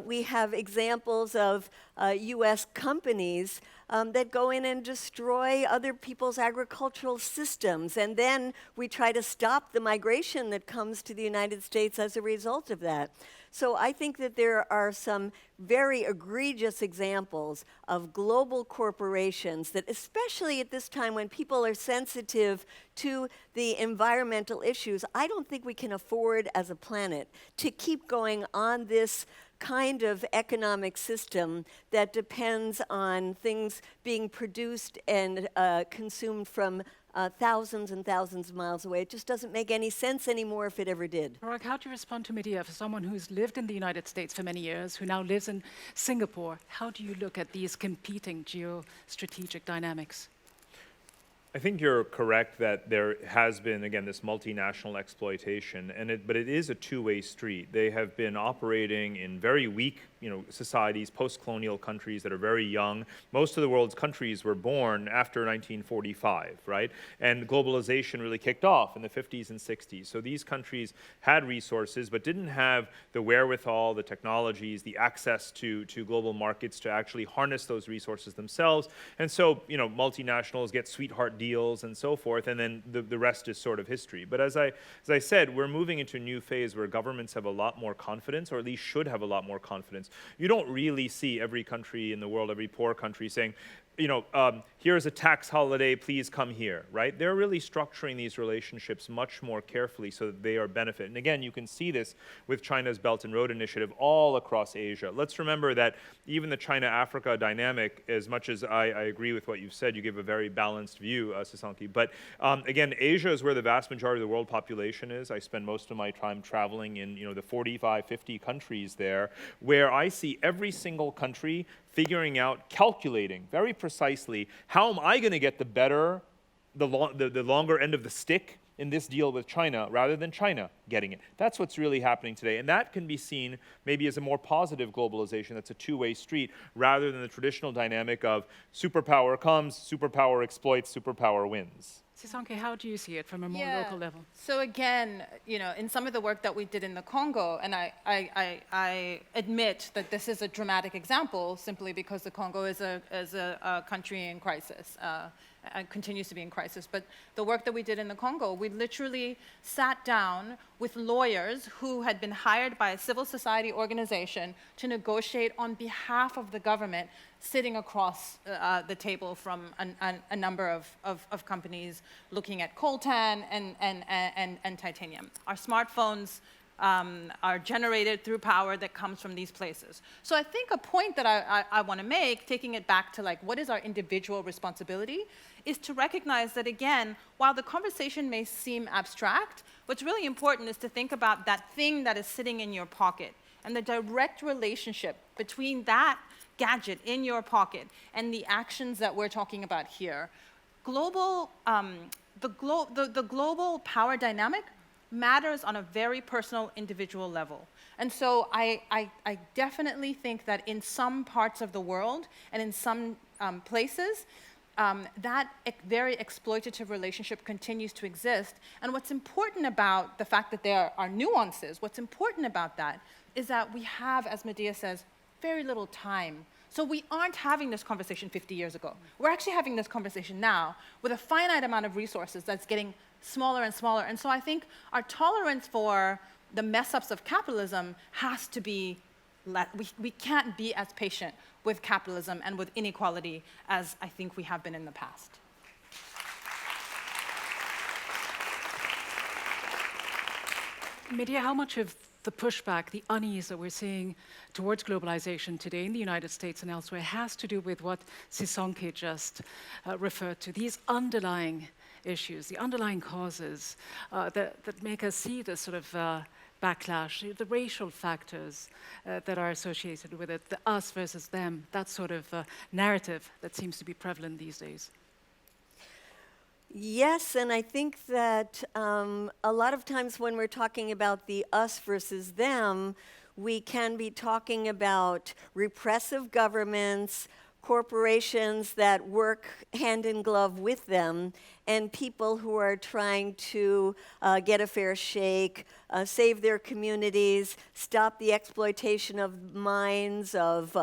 We have examples of US companies that go in and destroy other people's agricultural systems. And then we try to stop the migration that comes to the United States as a result of that. So I think that there are some very egregious examples of global corporations that, especially at this time when people are sensitive to the environmental issues, I don't think we can afford as a planet to keep going on this kind of economic system that depends on things being produced and consumed from thousands and thousands of miles away. It just doesn't make any sense anymore if it ever did. Parag, how do you respond to Medea, for someone who's lived in the United States for many years, who now lives in Singapore? How do you look at these competing geostrategic dynamics? I think you're correct that there has been, again, this multinational exploitation, but it is a two-way street. They have been operating in very weak societies, post-colonial countries that are very young. Most of the world's countries were born after 1945, right? And globalization really kicked off in the 50s and 60s. So these countries had resources, but didn't have the wherewithal, the technologies, the access to global markets to actually harness those resources themselves. And so, multinationals get sweetheart deals and so forth, and then the rest is sort of history. But as I said, we're moving into a new phase where governments have a lot more confidence, or at least should have a lot more confidence. You don't really see every country in the world, every poor country saying, here's a tax holiday, please come here, right? They're really structuring these relationships much more carefully so that they are benefit. And again, you can see this with China's Belt and Road Initiative all across Asia. Let's remember that even the China-Africa dynamic, as much as I agree with what you've said, you give a very balanced view, Sisonke, but again, Asia is where the vast majority of the world population is. I spend most of my time traveling in the 45, 50 countries there, where I see every single country figuring out, calculating very precisely, how am I going to get the longer end of the stick in this deal with China rather than China getting it. That's what's really happening today. And that can be seen maybe as a more positive globalization. That's a two-way street rather than the traditional dynamic of superpower comes, superpower exploits, superpower wins. Sisonke, how do you see it from a more local level? So again, in some of the work that we did in the Congo, and I admit that this is a dramatic example simply because the Congo is a country in crisis. And continues to be in crisis. But the work that we did in the Congo, we literally sat down with lawyers who had been hired by a civil society organization to negotiate on behalf of the government, sitting across the table from a number of companies looking at coltan and titanium. Our smartphones are generated through power that comes from these places. So I think a point that I want to make, taking it back to what is our individual responsibility, is to recognize that, again, while the conversation may seem abstract, what's really important is to think about that thing that is sitting in your pocket and the direct relationship between that gadget in your pocket and the actions that we're talking about here. The global power dynamic matters on a very personal, individual level. And so I definitely think that in some parts of the world and in some places, that very exploitative relationship continues to exist. And what's important about the fact that there are nuances, what's important about that is that we have, as Medea says, very little time. So we aren't having this conversation 50 years ago. We're actually having this conversation now with a finite amount of resources that's getting smaller and smaller. And so I think our tolerance for the mess-ups of capitalism has to be, we can't be as patient with capitalism and with inequality as I think we have been in the past. Medea, how much of the pushback, the unease that we're seeing towards globalization today in the United States and elsewhere has to do with what Sisonke just referred to, these underlying issues, the underlying causes that make us see this sort of backlash, the racial factors that are associated with it, the us versus them, that sort of narrative that seems to be prevalent these days? Yes, and I think that a lot of times when we're talking about the us versus them, we can be talking about repressive governments, corporations that work hand in glove with them, and people who are trying to get a fair shake, save their communities, stop the exploitation of mines, of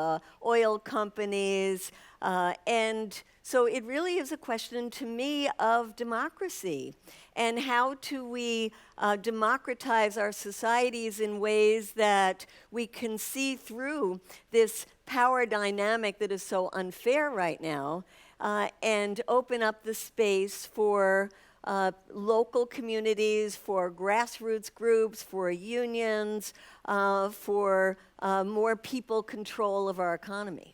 oil companies, and so it really is a question to me of democracy and how do we democratize our societies in ways that we can see through this power dynamic that is so unfair right now and open up the space for local communities, for grassroots groups, for unions, for more people control of our economy.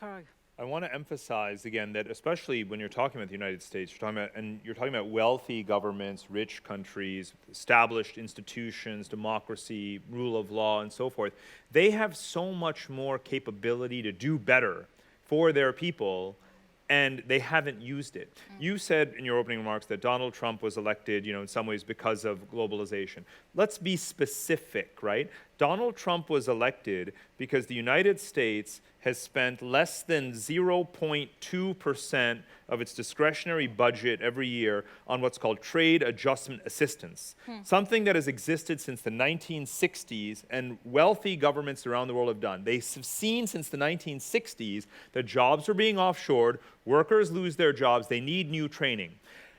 Parag. I want to emphasize again that especially when you're talking about the United States, you're talking about wealthy governments, rich countries, established institutions, democracy, rule of law, and so forth. They have so much more capability to do better for their people, and they haven't used it. You said in your opening remarks that Donald Trump was elected, in some ways because of globalization. Let's be specific, right? Donald Trump was elected because the United States has spent less than 0.2% of its discretionary budget every year on what's called trade adjustment assistance, something that has existed since the 1960s and wealthy governments around the world have done. They've seen since the 1960s that jobs are being offshored, workers lose their jobs, they need new training.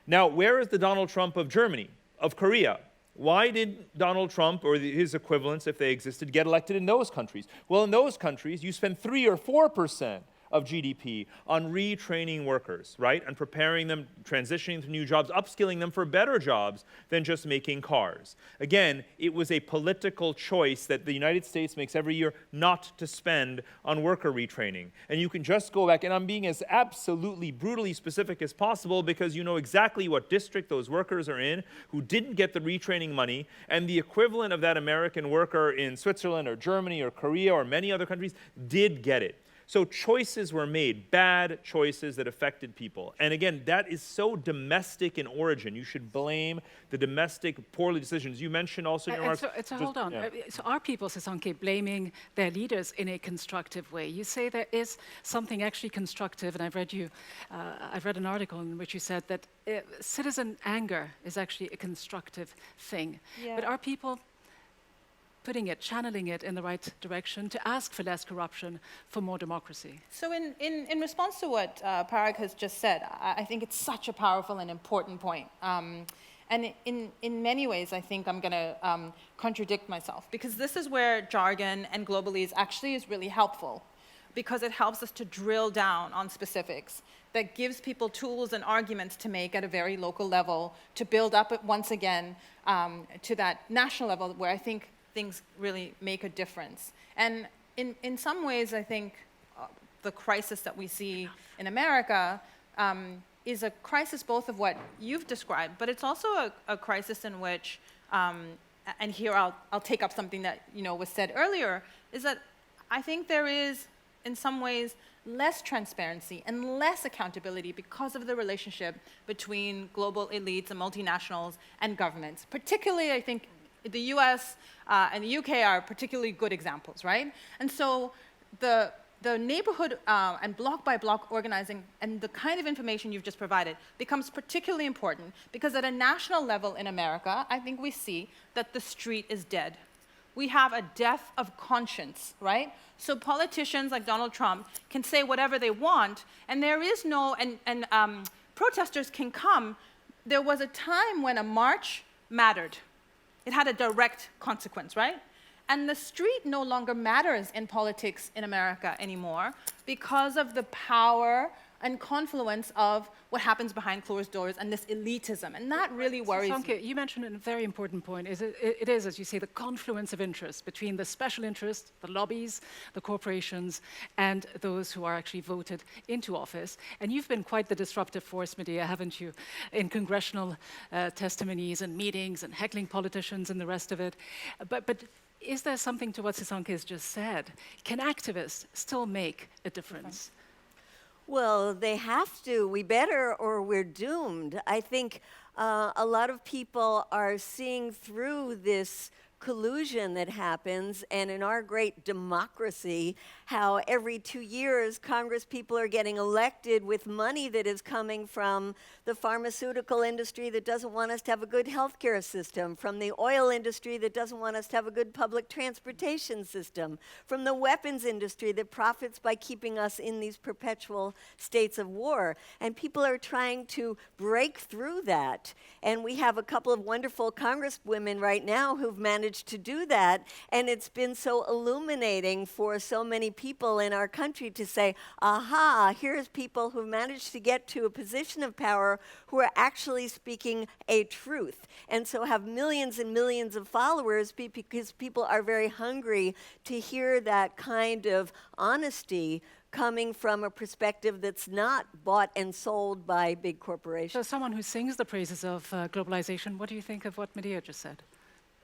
Now, where is the Donald Trump of Germany, of Korea? Why did Donald Trump, or his equivalents, if they existed, get elected in those countries? Well, in those countries, you spend 3 or 4% of GDP on retraining workers, right? And preparing them, transitioning to new jobs, upskilling them for better jobs than just making cars. Again, it was a political choice that the United States makes every year not to spend on worker retraining. And you can just go back, and I'm being as absolutely brutally specific as possible because you know exactly what district those workers are in who didn't get the retraining money, and the equivalent of that American worker in Switzerland or Germany or Korea or many other countries did get it. So choices were made, bad choices that affected people. And again, that is so domestic in origin. You should blame the domestic poorly decisions. You mentioned also in your remarks... So hold on. Yeah. So are people, Sisonke, blaming their leaders in a constructive way? You say there is something actually constructive, and I've read an article in which you said that citizen anger is actually a constructive thing. Yeah. But are people channeling it in the right direction to ask for less corruption, for more democracy? So in response to what Parag has just said, I think it's such a powerful and important point. And in many ways, I think I'm going to contradict myself, because this is where jargon and globalese actually is really helpful, because it helps us to drill down on specifics that gives people tools and arguments to make at a very local level, to build up once again to that national level where I think things really make a difference. And in some ways, I think the crisis that we see in America is a crisis both of what you've described, but it's also a crisis in which, and here I'll take up something that was said earlier, is that I think there is, in some ways, less transparency and less accountability because of the relationship between global elites and multinationals and governments. Particularly, I think, the US and the UK are particularly good examples, right? And so the neighborhood and block by block organizing and the kind of information you've just provided becomes particularly important because at a national level in America, I think we see that the street is dead. We have a death of conscience, right? So politicians like Donald Trump can say whatever they want, and there is no, and protesters can come. There was a time when a march mattered. It had a direct consequence, right? And the street no longer matters in politics in America anymore because of the power and confluence of what happens behind closed doors and this elitism. And that really worries me. You mentioned a very important point. It is, as you say, the confluence of interests between the special interests, the lobbies, the corporations, and those who are actually voted into office. And you've been quite the disruptive force, Medea, haven't you, in congressional testimonies and meetings and heckling politicians and the rest of it. But is there something to what Sisonke has just said? Can activists still make a difference? Well, they have to. We better, or we're doomed. I think a lot of people are seeing through this collusion that happens, and in our great democracy, how every 2 years Congress people are getting elected with money that is coming from the pharmaceutical industry that doesn't want us to have a good healthcare system, from the oil industry that doesn't want us to have a good public transportation system, from the weapons industry that profits by keeping us in these perpetual states of war. And people are trying to break through that. And we have a couple of wonderful congresswomen right now who've managed to do that, and it's been so illuminating for so many people in our country to say, aha, here's people who managed to get to a position of power who are actually speaking a truth, and so have millions and millions of followers because people are very hungry to hear that kind of honesty coming from a perspective that's not bought and sold by big corporations. So someone who sings the praises of globalization, what do you think of what Medea just said?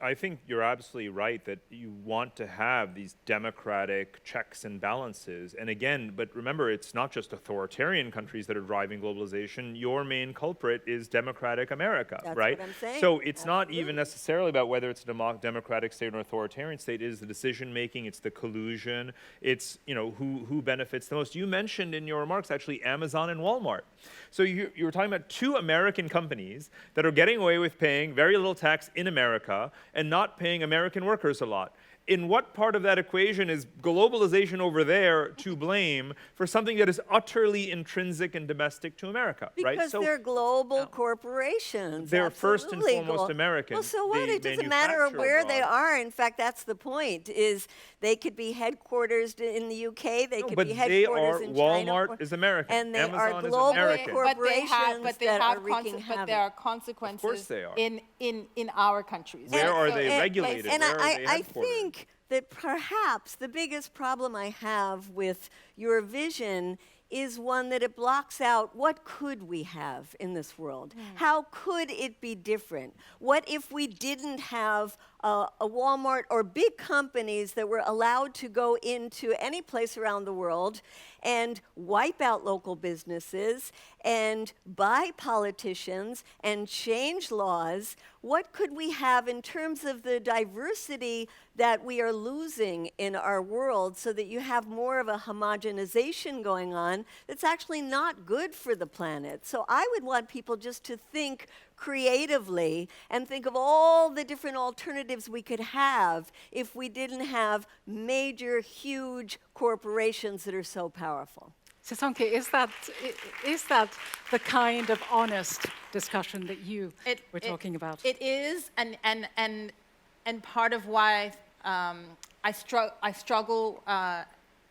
I think you're absolutely right that you want to have these democratic checks and balances. And again, but remember, it's not just authoritarian countries that are driving globalization. Your main culprit is democratic America, That's right? what I'm saying. So it's not even necessarily about whether it's a democratic state or an authoritarian state. It is the decision making, it's the collusion, it's who benefits the most. You mentioned in your remarks actually Amazon and Walmart. So you were talking about two American companies that are getting away with paying very little tax in America and not paying American workers a lot. In what part of that equation is globalization over there to blame for something that is utterly intrinsic and domestic to America, right? Because they're global corporations. They're first and absolutely foremost American. Well, so what? They It doesn't matter manufacture where they abroad. are. In fact, that's the point, is they could be headquartered in the UK, they could but be they headquarters are, in Walmart China. is American. And they Amazon are is global American. corporations that are wreaking but havoc. there are consequences course they are. in our countries. Where are they regulated? And Where are they I headquartered? think that perhaps the biggest problem I have with your vision is one that it blocks out what could we have in this world? How could it be different? What if we didn't have a Walmart or big companies that were allowed to go into any place around the world and wipe out local businesses and buy politicians and change laws? What could we have in terms of the diversity that we are losing in our world, so that you have more of a homogenization going on that's actually not good for the planet? So I would want people just to think creatively and think of all the different alternatives we could have if we didn't have major, huge corporations that are so powerful. Sisonke, is that the kind of honest discussion that you were talking about? It is, and part of why I struggle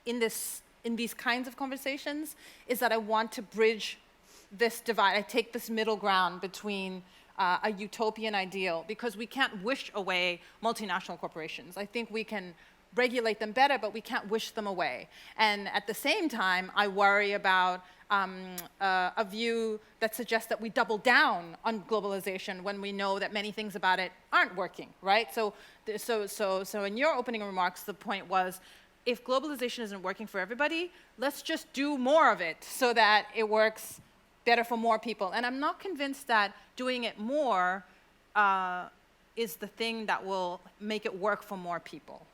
in these kinds of conversations is that I want to bridge this divide. I take this middle ground between a utopian ideal, because we can't wish away multinational corporations. I think we can regulate them better, but we can't wish them away. And at the same time, I worry about a view that suggests that we double down on globalization when we know that many things about it aren't working, right? So in your opening remarks, the point was, if globalization isn't working for everybody, let's just do more of it so that it works better for more people. And I'm not convinced that doing it more is the thing that will make it work for more people.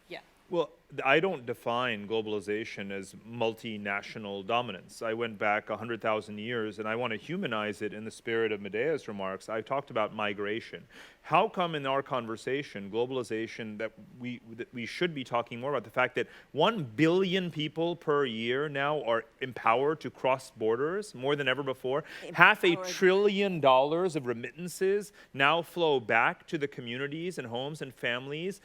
Yeah. Well, I don't define globalization as multinational dominance. I went back 100,000 years, and I want to humanize it in the spirit of Medea's remarks. I talked about migration. How come in our conversation, globalization, that we should be talking more about the fact that 1 billion people per year now are empowered to cross borders more than ever before? $500 billion of remittances now flow back to the communities and homes and families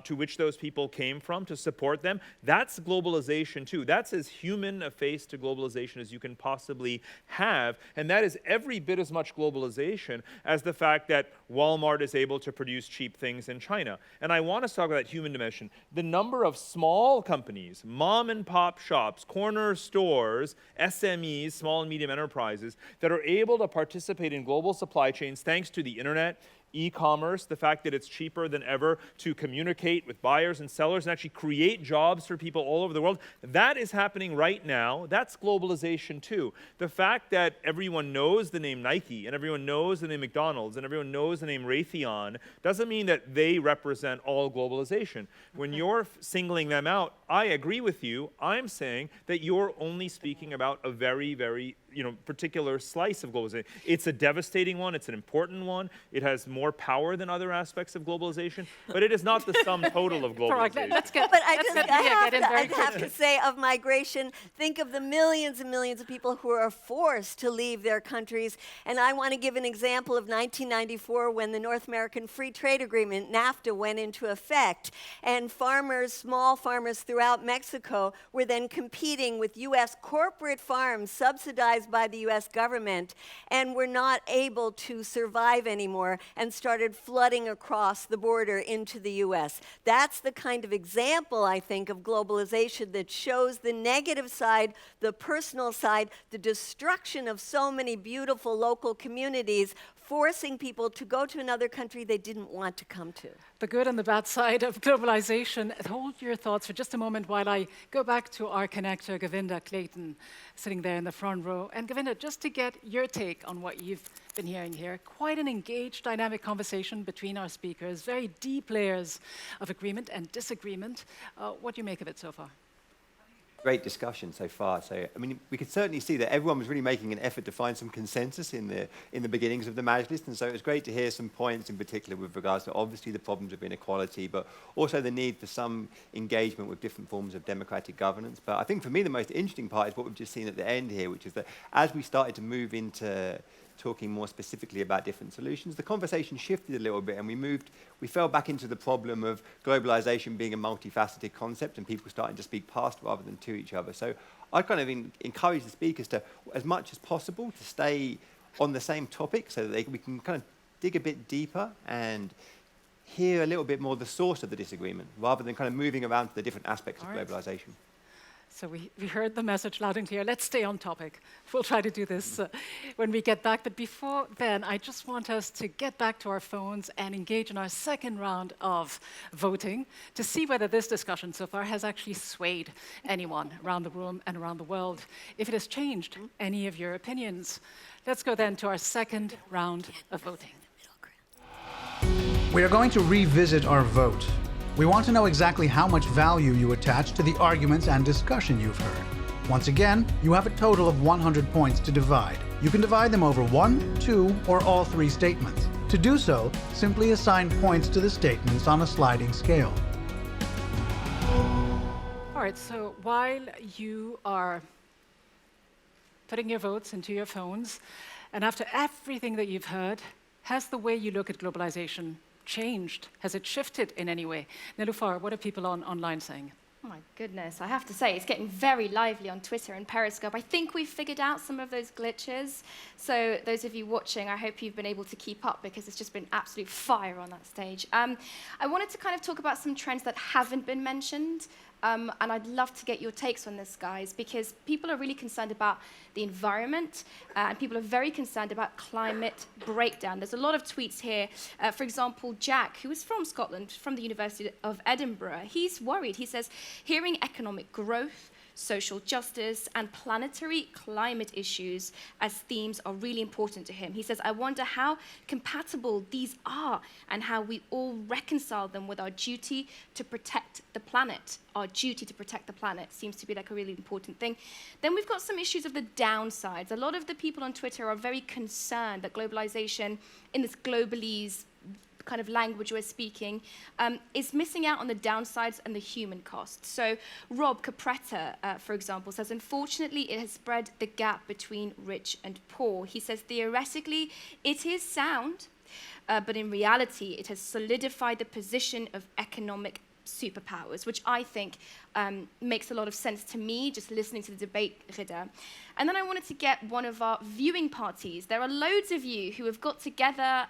to which those people came from to support them. That's globalization too. That's as human a face to globalization as you can possibly have. And that is every bit as much globalization as the fact that Walmart is able to produce cheap things in China. And I want to talk about that human dimension. The number of small companies, mom and pop shops, corner stores, SMEs, small and medium enterprises, that are able to participate in global supply chains thanks to the internet, e-commerce, the fact that it's cheaper than ever to communicate with buyers and sellers and actually create jobs for people all over the world. That is happening right now. That's globalization too. The fact that everyone knows the name Nike and everyone knows the name McDonald's and everyone knows the name Raytheon doesn't mean that they represent all globalization. When you're singling them out, I agree with you. I'm saying that you're only speaking about a very, very particular slice of globalization. It's a devastating one. It's an important one. It has more power than other aspects of globalization, but it is not the sum total of globalization. I have to say, of migration, think of the millions and millions of people who are forced to leave their countries. And I want to give an example of 1994, when the North American Free Trade Agreement, NAFTA, went into effect. And farmers, small farmers throughout Mexico, were then competing with U.S. corporate farms subsidized subsidized by the US government and were not able to survive anymore and started flooding across the border into the US. That's the kind of example, I think, of globalization that shows the negative side, the personal side, the destruction of so many beautiful local communities, forcing people to go to another country they didn't want to come to. The good and the bad side of globalization. Hold your thoughts for just a moment while I go back to our connector, Govida Clayton, sitting there in the front row. And Govida, just to get your take on what you've been hearing here, quite an engaged, dynamic conversation between our speakers, very deep layers of agreement and disagreement. What do you make of it so far? Great discussion so far. So, I mean, we could certainly see that everyone was really making an effort to find some consensus in the beginnings of the Majlis, and so it was great to hear some points in particular with regards to obviously the problems of inequality, but also the need for some engagement with different forms of democratic governance. But I think for me the most interesting part is what we've just seen at the end here, which is that as we started to move into talking more specifically about different solutions, the conversation shifted a little bit and we fell back into the problem of globalization being a multifaceted concept and people starting to speak past rather than to each other. So I kind of encourage the speakers to, as much as possible, to stay on the same topic so that we can kind of dig a bit deeper and hear a little bit more the source of the disagreement rather than kind of moving around to the different aspects of globalization. So we heard the message loud and clear. Let's stay on topic. We'll try to do this when we get back. But before then, I just want us to get back to our phones and engage in our second round of voting to see whether this discussion so far has actually swayed anyone around the room and around the world, if it has changed any of your opinions. Let's go then to our second round of voting. We are going to revisit our vote. We want to know exactly how much value you attach to the arguments and discussion you've heard. Once again, you have a total of 100 points to divide. You can divide them over 1, 2, or all 3 statements. To do so, simply assign points to the statements on a sliding scale. All right, so while you are putting your votes into your phones, and after everything that you've heard, has the way you look at globalization changed? Has it shifted in any way? Nilufar, what are people online saying? Oh my goodness, I have to say, it's getting very lively on Twitter and Periscope. I think we've figured out some of those glitches. So those of you watching, I hope you've been able to keep up because it's just been absolute fire on that stage. I wanted to kind of talk about some trends that haven't been mentioned. And I'd love to get your takes on this, guys, because people are really concerned about the environment, and people are very concerned about climate breakdown. There's a lot of tweets here. For example, Jack, who is from Scotland, from the University of Edinburgh, he's worried. He says, hearing economic growth, social justice, and planetary climate issues as themes are really important to him. He says, I wonder how compatible these are and how we all reconcile them with our duty to protect the planet. Our duty to protect the planet seems to be like a really important thing. Then we've got some issues of the downsides. A lot of the people on Twitter are very concerned that globalization, in this globalese kind of language we're speaking, is missing out on the downsides and the human cost. So Rob Capretta, for example, says, unfortunately, it has spread the gap between rich and poor. He says, theoretically, it is sound, but in reality, it has solidified the position of economic superpowers, which I think makes a lot of sense to me, just listening to the debate, Rida. And then I wanted to get one of our viewing parties. There are loads of you who have got together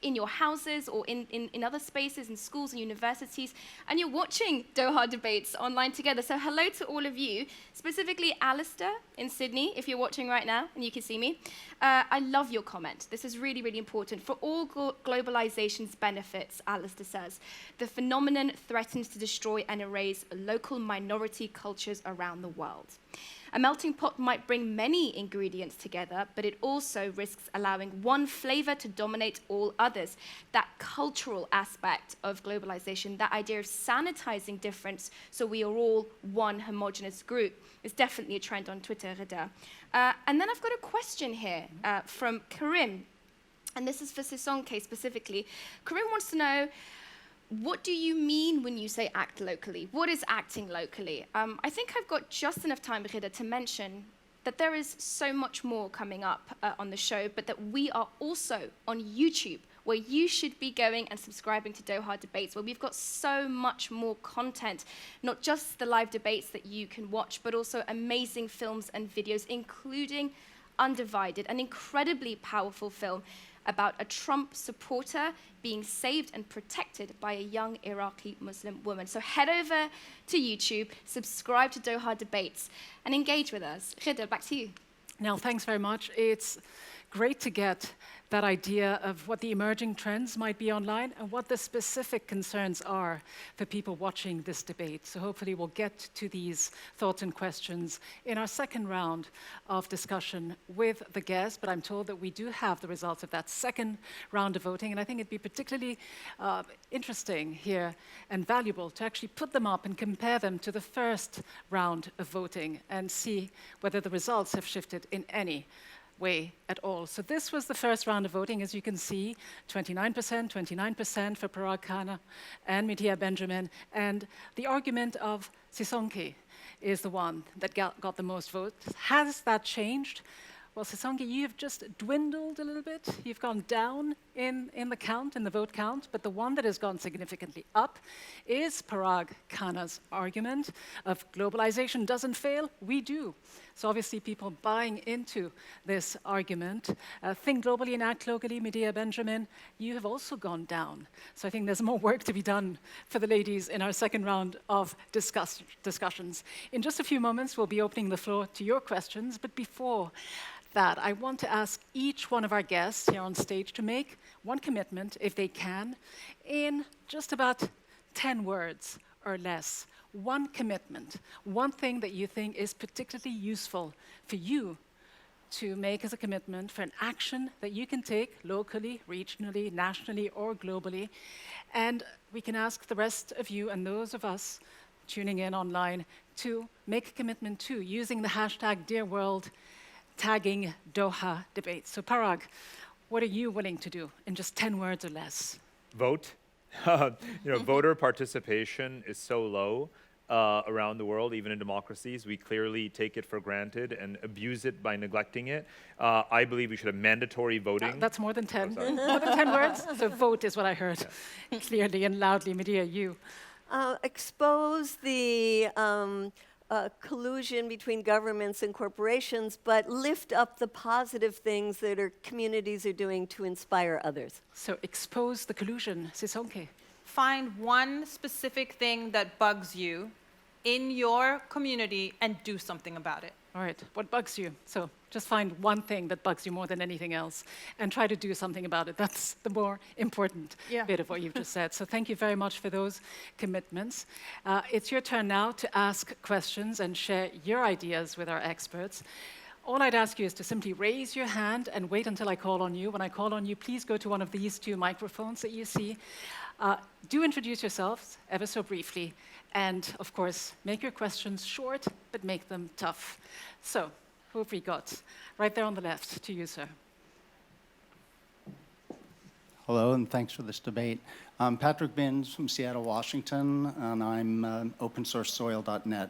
in your houses or in other spaces, in schools and universities, and you're watching Doha debates online together. So hello to all of you, specifically Alistair in Sydney, if you're watching right now and you can see me. I love your comment. This is really, really important. For all globalization's benefits, Alistair says, the phenomenon threatens to destroy and erase local minority cultures around the world. A melting pot might bring many ingredients together, but it also risks allowing one flavor to dominate all others. That cultural aspect of globalization, that idea of sanitizing difference so we are all one homogenous group, is definitely a trend on Twitter, Rida. And then I've got a question here from Karim, and this is for Sisonke specifically. Karim wants to know, what do you mean when you say act locally? What is acting locally? I think I've got just enough time, Rida, to mention that there is so much more coming up on the show, but that we are also on YouTube, where you should be going and subscribing to Doha Debates, where we've got so much more content, not just the live debates that you can watch, but also amazing films and videos, including Undivided, an incredibly powerful film about a Trump supporter being saved and protected by a young Iraqi Muslim woman. So head over to YouTube, subscribe to Doha Debates, and engage with us. Ghida, back to you. Nell, thanks very much. It's great to get that idea of what the emerging trends might be online and what the specific concerns are for people watching this debate. So hopefully we'll get to these thoughts and questions in our second round of discussion with the guests, but I'm told that we do have the results of that second round of voting, and I think it'd be particularly interesting here and valuable to actually put them up and compare them to the first round of voting and see whether the results have shifted in any way at all. So this was the first round of voting. As you can see, 29% for Parag Khanna and Medea Benjamin. And the argument of Sisonke is the one that got the most votes. Has that changed? Well, Sisonke, you've just dwindled a little bit. You've gone down in the count, in the vote count, but the one that has gone significantly up is Parag Khanna's argument of globalization doesn't fail, we do. So obviously people buying into this argument. Think globally and act locally, Medea Benjamin, you have also gone down. So I think there's more work to be done for the ladies in our second round of discussions. In just a few moments, we'll be opening the floor to your questions, but before that, I want to ask each one of our guests here on stage to make one commitment, if they can, in just about 10 words or less. One commitment, one thing that you think is particularly useful for you to make as a commitment for an action that you can take locally, regionally, nationally, or globally. And we can ask the rest of you and those of us tuning in online to make a commitment too, using the hashtag #DearWorld, tagging Doha Debates. So Parag, what are you willing to do in just 10 words or less? Vote. Voter participation is so low around the world, even in democracies. We clearly take it for granted and abuse it by neglecting it. I believe we should have mandatory voting. That's more than 10. More than 10 words? So vote is what I heard clearly and loudly. Medea, you. Expose the collusion between governments and corporations, but lift up the positive things that our communities are doing to inspire others. So expose the collusion. Sisonke. Find one specific thing that bugs you in your community and do something about it. All right, what bugs you? So just find one thing that bugs you more than anything else and try to do something about it. That's the more important bit of what you've just said. So thank you very much for those commitments. It's your turn now to ask questions and share your ideas with our experts. All I'd ask you is to simply raise your hand and wait until I call on you. When I call on you, please go to one of these two microphones that you see. Do introduce yourselves ever so briefly. And, of course, make your questions short, but make them tough. So, who have we got? Right there on the left, to you, sir. Hello, and thanks for this debate. I'm Patrick Binns from Seattle, Washington, and I'm opensourcesoil.net.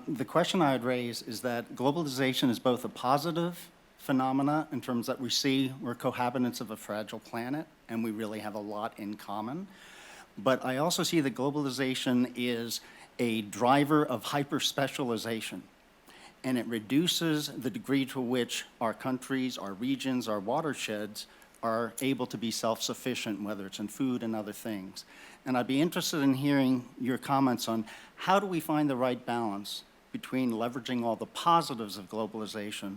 The question I would raise is that globalization is both a positive phenomena in terms that we see we're cohabitants of a fragile planet, and we really have a lot in common. But I also see that globalization is a driver of hyper-specialization, and it reduces the degree to which our countries, our regions, our watersheds are able to be self-sufficient, whether it's in food and other things. And I'd be interested in hearing your comments on how do we find the right balance between leveraging all the positives of globalization,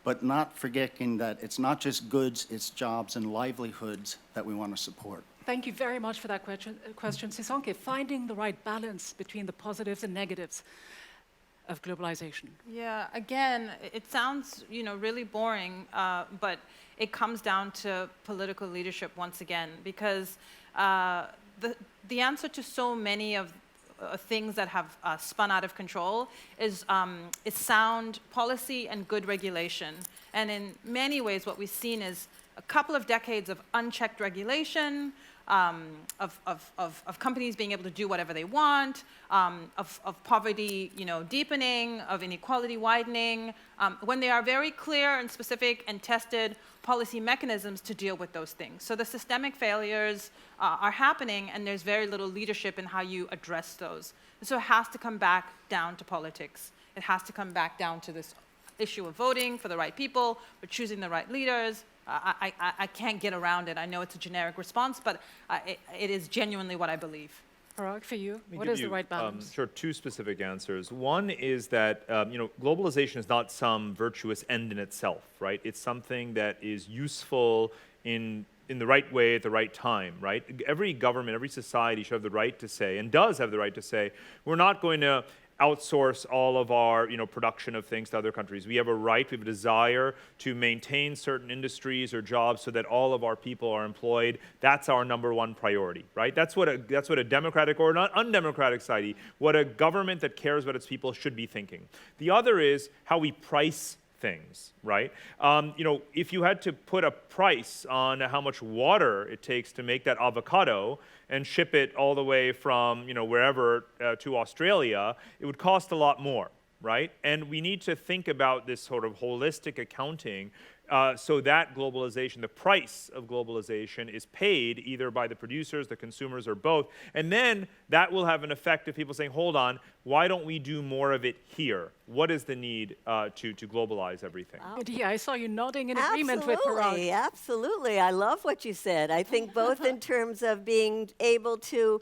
but not forgetting that it's not just goods, it's jobs and livelihoods that we want to support. Thank you very much for that question, Sisonke. Finding the right balance between the positives and negatives of globalization. Yeah, again, it sounds really boring, but it comes down to political leadership once again, because the answer to so many of things that have spun out of control is sound policy and good regulation. And in many ways, what we've seen is a couple of decades of unchecked regulation, of companies being able to do whatever they want, of poverty, deepening, of inequality widening, when there are very clear and specific and tested policy mechanisms to deal with those things. So the systemic failures are happening, and there's very little leadership in how you address those. And so it has to come back down to politics. It has to come back down to this issue of voting for the right people, we're choosing the right leaders. I can't get around it. I know it's a generic response, but it is genuinely what I believe. Parag, for you, what is the right balance? Sure, two specific answers. One is that globalization is not some virtuous end in itself, right? It's something that is useful in the right way at the right time, right? Every government, every society should have the right to say, and does have the right to say, we're not going to outsource all of our production of things to other countries. We have a right, we have a desire to maintain certain industries or jobs so that all of our people are employed. That's our number one priority, right? That's what a democratic or an undemocratic society, what a government that cares about its people should be thinking. The other is how we price things, right? If you had to put a price on how much water it takes to make that avocado and ship it all the way from wherever to Australia, it would cost a lot more, right? And we need to think about this sort of holistic accounting so that globalization, the price of globalization, is paid either by the producers, the consumers, or both. And then that will have an effect of people saying, hold on, why don't we do more of it here? What is the need to globalize everything? Medea, I saw you nodding in agreement with Parag. Absolutely. I love what you said. I think both in terms of being able to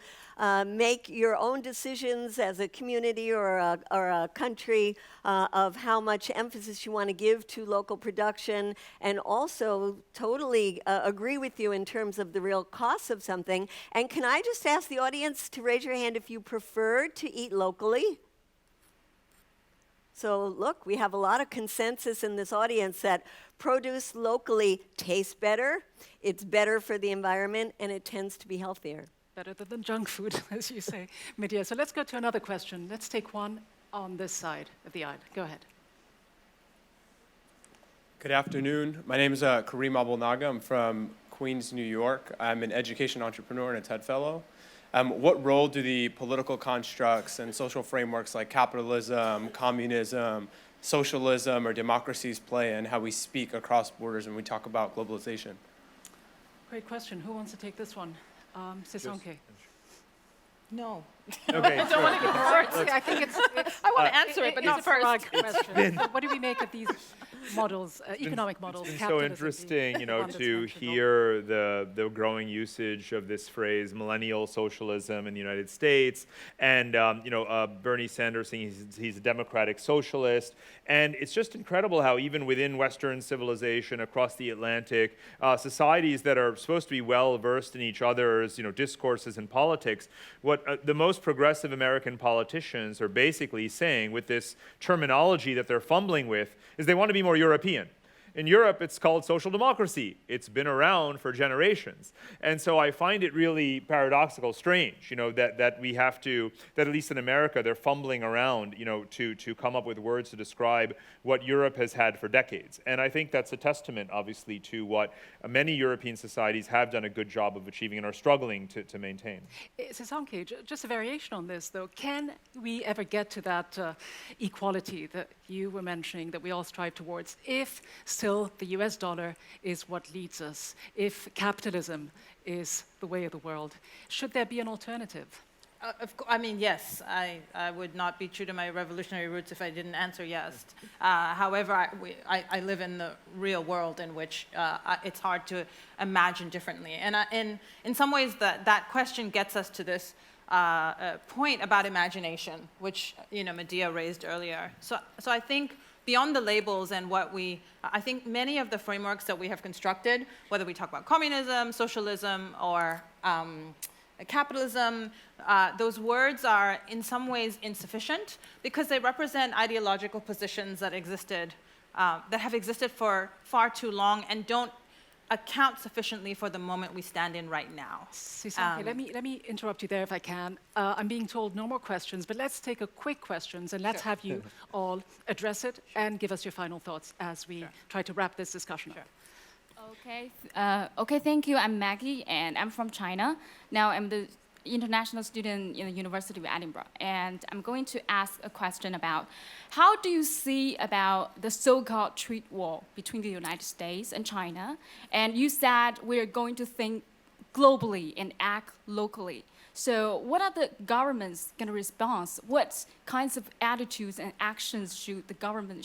make your own decisions as a community or a country of how much emphasis you want to give to local production, and also totally agree with you in terms of the real costs of something. And can I just ask the audience to raise your hand if you prefer to eat locally? So look, we have a lot of consensus in this audience that produce locally tastes better, it's better for the environment, and it tends to be healthier. Better than junk food, as you say, Medea. So let's go to another question. Let's take one on this side of the aisle. Go ahead. Good afternoon. My name is Kareem Abulnaga. I'm from Queens, New York. I'm an education entrepreneur and a TED Fellow. What role do the political constructs and social frameworks like capitalism, communism, socialism, or democracies play in how we speak across borders when we talk about globalization? Great question. Who wants to take this one? Sisonke. No. Okay. I don't want to go first. I think it's I want to answer it, but not first. Question. So what do we make of these models, economic models? It's been so interesting, to hear the growing usage of this phrase, millennial socialism in the United States, and Bernie Sanders saying he's a democratic socialist, and it's just incredible how even within Western civilization across the Atlantic, societies that are supposed to be well versed in each other's discourses and politics, what the most progressive American politicians are basically saying with this terminology that they're fumbling with is they want to be more European. In Europe, it's called social democracy. It's been around for generations. And so I find it really paradoxical, strange, that we have to, that at least in America, they're fumbling around, to come up with words to describe what Europe has had for decades. And I think that's a testament, obviously, to what many European societies have done a good job of achieving and are struggling to maintain. Sisonke, just a variation on this, though. Can we ever get to that equality that you were mentioning, that we all strive towards, if still the US dollar is what leads us, if capitalism is the way of the world? Should there be an alternative? Yes. I would not be true to my revolutionary roots if I didn't answer yes. However, I live in the real world in which it's hard to imagine differently. And in some ways, that question gets us to this point about imagination, which Medea raised earlier. So I think beyond the labels and I think many of the frameworks that we have constructed, whether we talk about communism, socialism, or capitalism, those words are in some ways insufficient because they represent ideological positions that have existed for far too long and don't account sufficiently for the moment we stand in right now. Sisonke, let me interrupt you there if I can. I'm being told no more questions, but let's take a quick questions and let's have you all address it and give us your final thoughts as we try to wrap this discussion up. Okay, thank you. I'm Maggie, and I'm from China. Now I'm the international student in the University of Edinburgh, and I'm going to ask a question about how do you see about the so-called trade war between the United States and China? And you said we're going to think globally and act locally. So what are the governments going to respond? What kinds of attitudes and actions should the government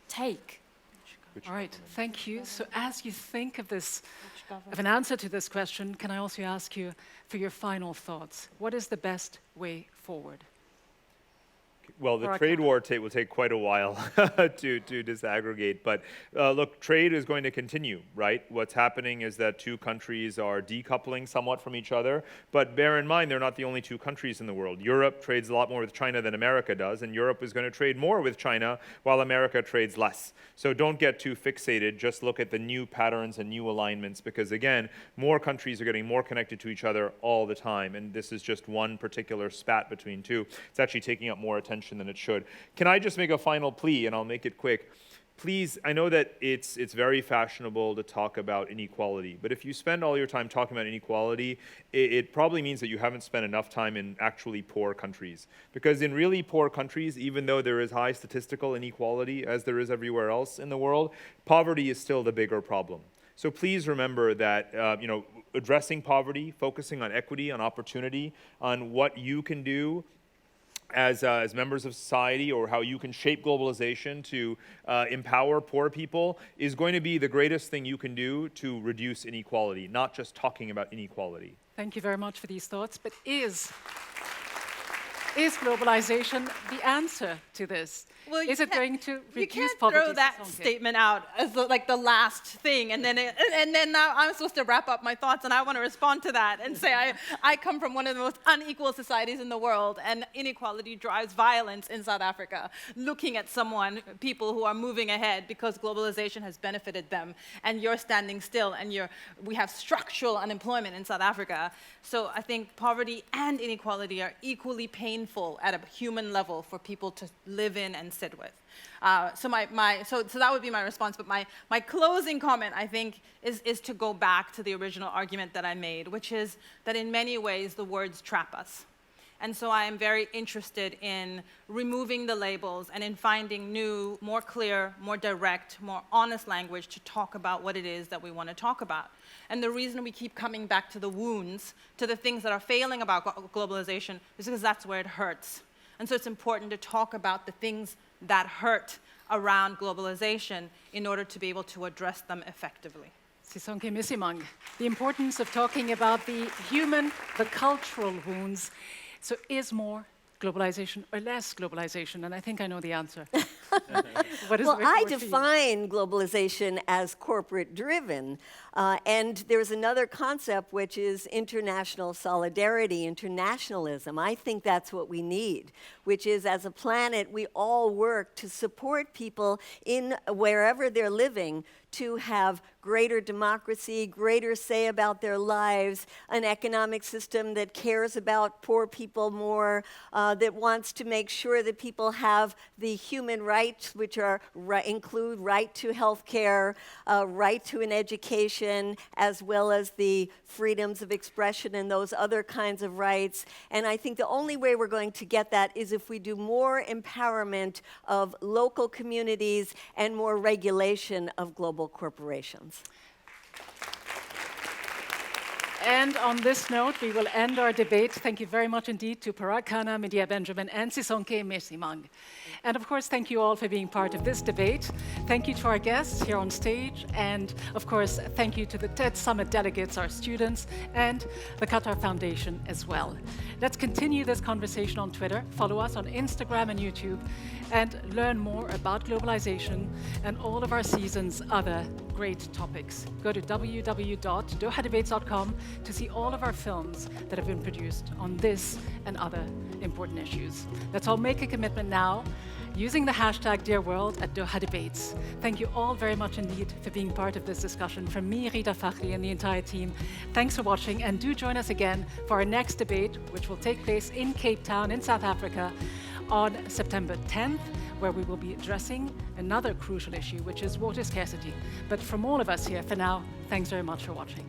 take? All right, thank you. So as you think of an answer to this question, can I also ask you for your final thoughts? What is the best way forward? Well, the Parag trade Khanna. war will take quite a while to disaggregate, but look, trade is going to continue, right? What's happening is that two countries are decoupling somewhat from each other, but bear in mind they're not the only two countries in the world. Europe trades a lot more with China than America does, and Europe is going to trade more with China while America trades less. So don't get too fixated, just look at the new patterns and new alignments, because again, more countries are getting more connected to each other all the time, and this is just one particular spat between two. It's actually taking up more attention than it should. Can I just make a final plea, and I'll make it quick? Please, I know that it's very fashionable to talk about inequality, but if you spend all your time talking about inequality, it probably means that you haven't spent enough time in actually poor countries. Because in really poor countries, even though there is high statistical inequality, as there is everywhere else in the world, poverty is still the bigger problem. So please remember that addressing poverty, focusing on equity, on opportunity, on what you can do as members of society, or how you can shape globalization to empower poor people, is going to be the greatest thing you can do to reduce inequality, not just talking about inequality. Thank you very much for these thoughts, but is globalization the answer to this? Well, is it going to reduce you can't poverty? throw that statement out as the last thing, and then now I'm supposed to wrap up my thoughts, and I want to respond to that and say I come from one of the most unequal societies in the world, and inequality drives violence in South Africa. Looking at people who are moving ahead because globalization has benefited them, and you're standing still, and we have structural unemployment in South Africa. So I think poverty and inequality are equally painful at a human level for people to live in and sit with. So that would be my response. But my closing comment, I think, is to go back to the original argument that I made, which is that in many ways the words trap us. And so I am very interested in removing the labels and in finding new, more clear, more direct, more honest language to talk about what it is that we want to talk about. And the reason we keep coming back to the wounds, to the things that are failing about globalization, is because that's where it hurts. And so it's important to talk about the things that hurt around globalization in order to be able to address them effectively. Sisonke Msimang, the importance of talking about the human, the cultural wounds. So is more globalization or less globalization? And I think I know the answer. Well, I define globalization as corporate-driven. And there's another concept, which is international solidarity, internationalism. I think that's what we need, which is, as a planet, we all work to support people in wherever they're living to have greater democracy, greater say about their lives, an economic system that cares about poor people more, that wants to make sure that people have the human rights, which include right to health care, right to an education, as well as the freedoms of expression and those other kinds of rights. And I think the only way we're going to get that is if we do more empowerment of local communities and more regulation of global corporations. And on this note, we will end our debate. Thank you very much indeed to Parag Khanna, Medea Benjamin, and Sisonke Msimang. And of course, thank you all for being part of this debate. Thank you to our guests here on stage. And of course, thank you to the TED Summit delegates, our students, and the Qatar Foundation as well. Let's continue this conversation on Twitter. Follow us on Instagram and YouTube, and learn more about globalization and all of our season's other great topics. Go to www.dohadebates.com to see all of our films that have been produced on this and other important issues. Let's all make a commitment now, using the hashtag #DearWorld at Doha Debates. Thank you all very much indeed for being part of this discussion. From me, Rita Fakhri, and the entire team, thanks for watching, and do join us again for our next debate, which will take place in Cape Town in South Africa on September 10th, where we will be addressing another crucial issue, which is water scarcity. But from all of us here, for now, thanks very much for watching.